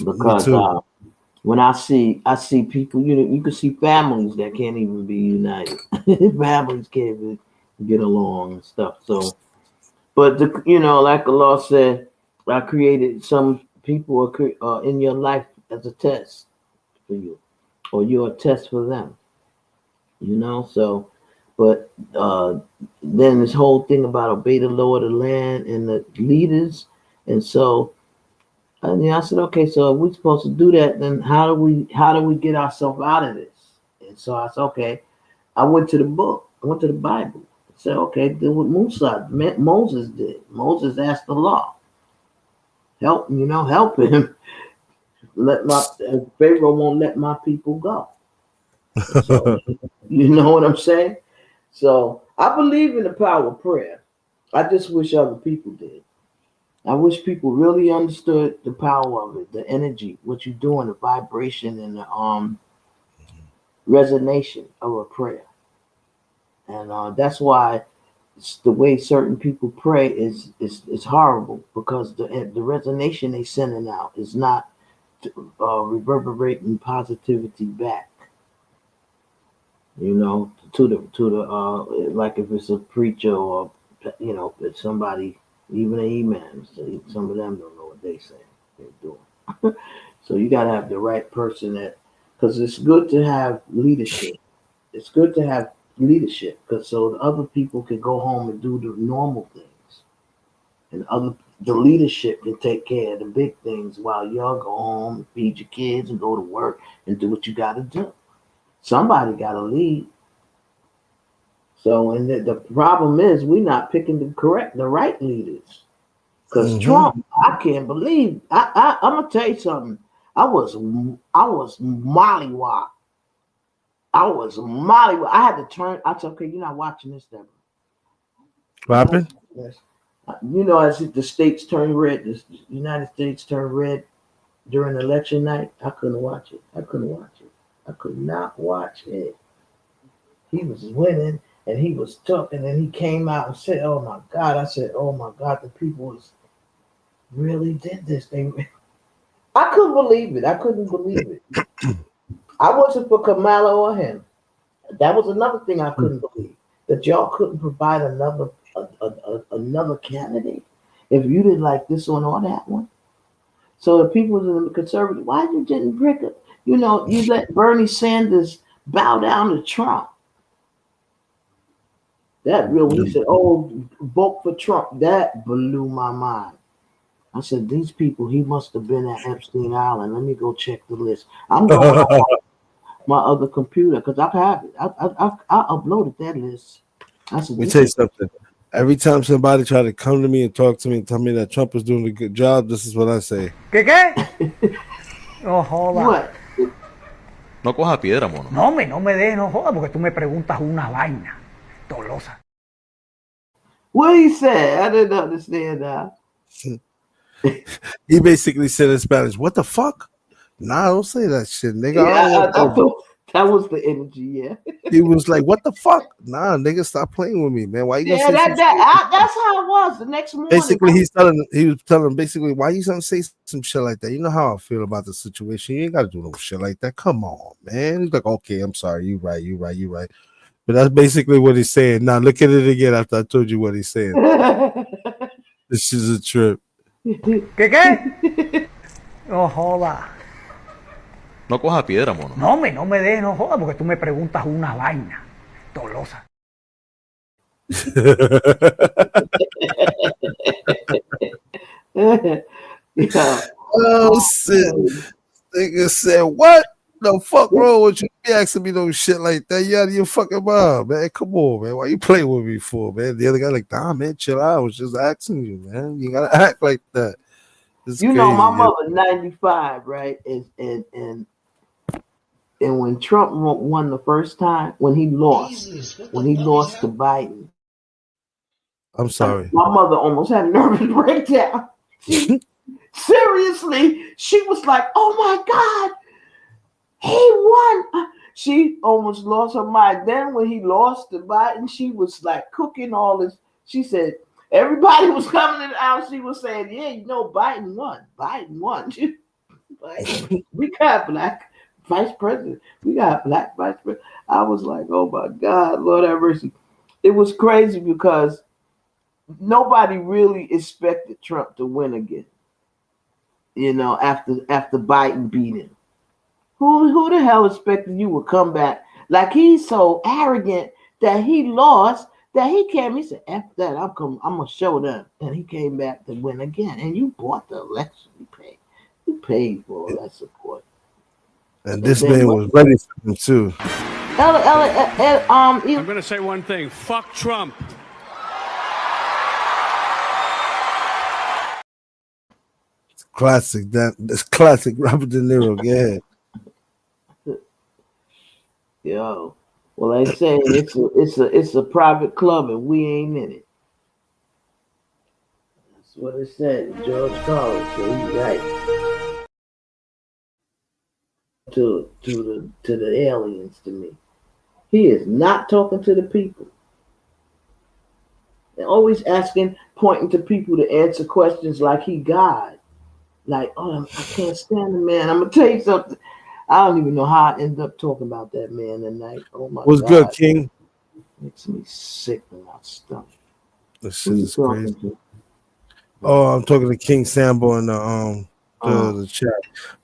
Because when I see people, you can see families that can't even be united. Families can't even get along and stuff. So, but like Allah said, I created some people in your life as a test for you, or you're a test for them. So, but then this whole thing about obey the law of the land and the leaders, and so. And I said, okay, so if we're supposed to do that, then how do we get ourselves out of this? And so I said, okay, I went to the book. I went to the Bible. I said, okay, do what Moses did. Moses asked the law. Help him. Pharaoh won't let my people go. So, you know what I'm saying? So I believe in the power of prayer. I just wish other people did. I wish people really understood the power of it, the energy, what you're doing, the vibration and the resonation of a prayer. And that's why the way certain people pray is horrible, because the resonation they sending out is not reverberating positivity back. To the like if it's a preacher or if somebody. Even the imams, some of them don't know what they're doing. So you got to have the right person because it's good to have leadership. It's good to have leadership because so the other people can go home and do the normal things, and the leadership can take care of the big things while y'all go home and feed your kids and go to work and do what you got to do. Somebody got to lead. So, and the problem is we're not picking the right leaders. Because Trump, I can't believe. I'm gonna tell you something. I was mollywop. I had to turn. I said, okay, you're not watching this, Deborah. What happened? As the states turn red, the United States turn red during election night. I couldn't watch it. I could not watch it. He was winning. And he was tough, and then he came out and said, "Oh my God!" I said, "Oh my God!" The people really did this. I couldn't believe it. I wasn't for Kamala or him. That was another thing I couldn't believe, that y'all couldn't provide another candidate if you didn't like this one or that one. So the people in the conservative, why you didn't pick it? You let Bernie Sanders bow down to Trump. That really, he said, "Oh, vote for Trump." That blew my mind. I said, "These people, he must have been at Epstein Island. Let me go check the list." I'm going on my other computer because I have it. I uploaded that list. I said, let me tell you something. Every time somebody try to come to me and talk to me and tell me that Trump is doing a good job, this is what I say. ¿Qué? No joda. What? No coja piedra, mono. No me dejes, no joda, porque tú me preguntas una vaina. Dolosa. What he said? I didn't understand that. He basically said in Spanish, "What the fuck? Nah, don't say that shit, nigga." Yeah, That was the energy, yeah. He was like, "What the fuck? Nah, nigga, stop playing with me, man. Why you gonna Yeah, say some shit?" that's how it was. The next morning, Basically, he was telling him basically, why you gonna say some shit like that? You know how I feel about the situation. You ain't gotta do no shit like that. Come on, man. He's like, okay, I'm sorry. You right. But that's basically what he's saying. Now look at it again after I told you what he's saying. This is a trip. ¿Qué? No joda. No coja piedra, mono. No me dejes, no joda, porque tú me preguntas una vaina. Tolosa. Oh shit. Nigga said, what the fuck wrong with you? Be asking me no shit like that. You out of your fucking mind, man. Come on, man. Why you playing with me for, man? The other guy like, nah, man, chill out. I was just asking you, man. You gotta act like that. It's you crazy, know, my yeah. mother 95, right? And when Trump won the first time, when he lost to Biden, I'm sorry. my mother almost had a nervous breakdown. Seriously, she was like, "Oh my God, he won!" She almost lost her mind. Then when he lost to Biden, she was like cooking all this. She said everybody was coming in the house. She was saying, "Yeah, you know, Biden won. Biden won." We got black vice president. We got black vice president. I was like, "Oh my God, Lord have mercy." It was crazy because nobody really expected Trump to win again. You know, after Biden beat him. Who the hell expected you would come back? Like, he's so arrogant that he lost, that he came, he said, F that, I'm gonna show them. And he came back to win again. And you bought the election. You paid for all that support. And this man was ready for him too. I'm gonna say one thing. Fuck Trump. Classic. That's classic Robert De Niro. Go ahead. Yo, well, they say it's a private club and we ain't in it. That's what it said. George Carlin, so he's right. To the aliens, to me, he is not talking to the people. They're always pointing to people to answer questions like he God. Like, oh, I can't stand the man. I'm gonna tell you something. I don't even know how I ended up talking about that man tonight. Oh my What's God. good, King? Makes me sick in my stomach. This Who shit you is talking crazy. to? Oh, I'm talking to King Sambo in the chat.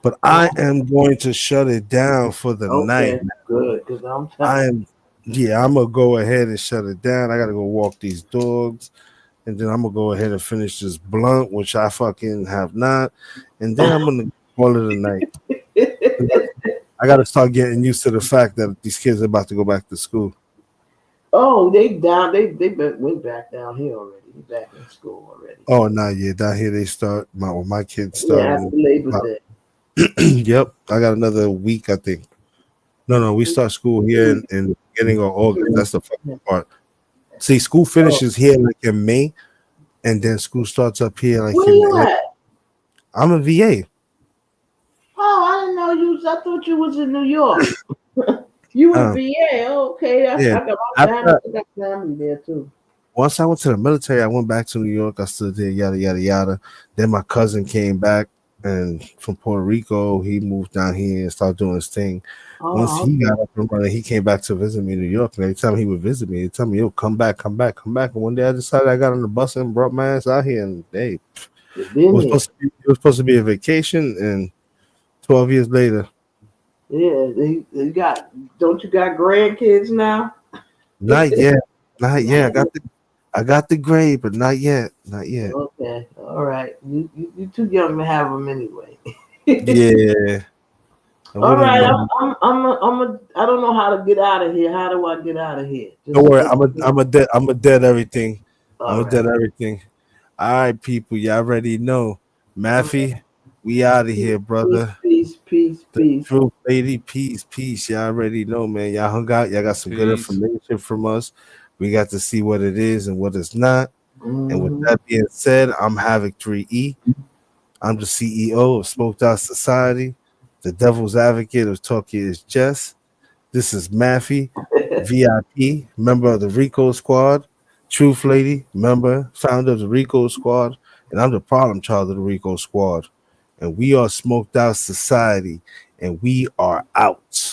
But I am going to shut it down for the night. Good, because I'm gonna go ahead and shut it down. I gotta go walk these dogs. And then I'm gonna go ahead and finish this blunt, which I fucking have not. And then I'm gonna call it a night. I gotta start getting used to the fact that these kids are about to go back to school. Oh, they went back down here already. They back in school already. Oh, not yet. Down here they start. My kids start. Yeah, after Labor Day. Yep, I got another week, I think. No, we start school here in the beginning of August. That's the fucking part. See, school finishes here like in May, and then school starts up here like Where in you at? I'm a VA. Oh, I didn't know you. I thought you was in New York. You in VA? Okay, Yeah. I got family there too. Once I went to the military, I went back to New York. I stood there, yada yada yada. Then my cousin came back, and from Puerto Rico, he moved down here and started doing his thing. Once he got up and running, he came back to visit me in New York. And every time he would visit me, he'd tell me, "Yo, come back." And one day I decided I got on the bus and brought my ass out here. And hey, it was supposed to be a vacation. And 12 years later, Yeah, they got. Don't you got grandkids now? not yet. I got the grade, but not yet. Okay, all right. You too young to have them anyway. Yeah. All right, I don't know how to get out of here. How do I get out of here? Don't worry, I'm a dead everything. I'm a dead everything. All right, people, y'all already know. Maffy, we out of here, brother. Peace. Truth, lady, peace. Y'all already know, man. Y'all hung out. Y'all got some good information from us. We got to see what it is and what it's not. And with that being said, I'm Havoc 3E. I'm the CEO of Smoked Out Society, the devil's advocate of Talk Is Just. This is Maffy, VIP, member of the Rico Squad, Truth Lady, member, founder of the Rico Squad, and I'm the problem child of the Rico Squad. And we are Smoked Out Society, and we are out.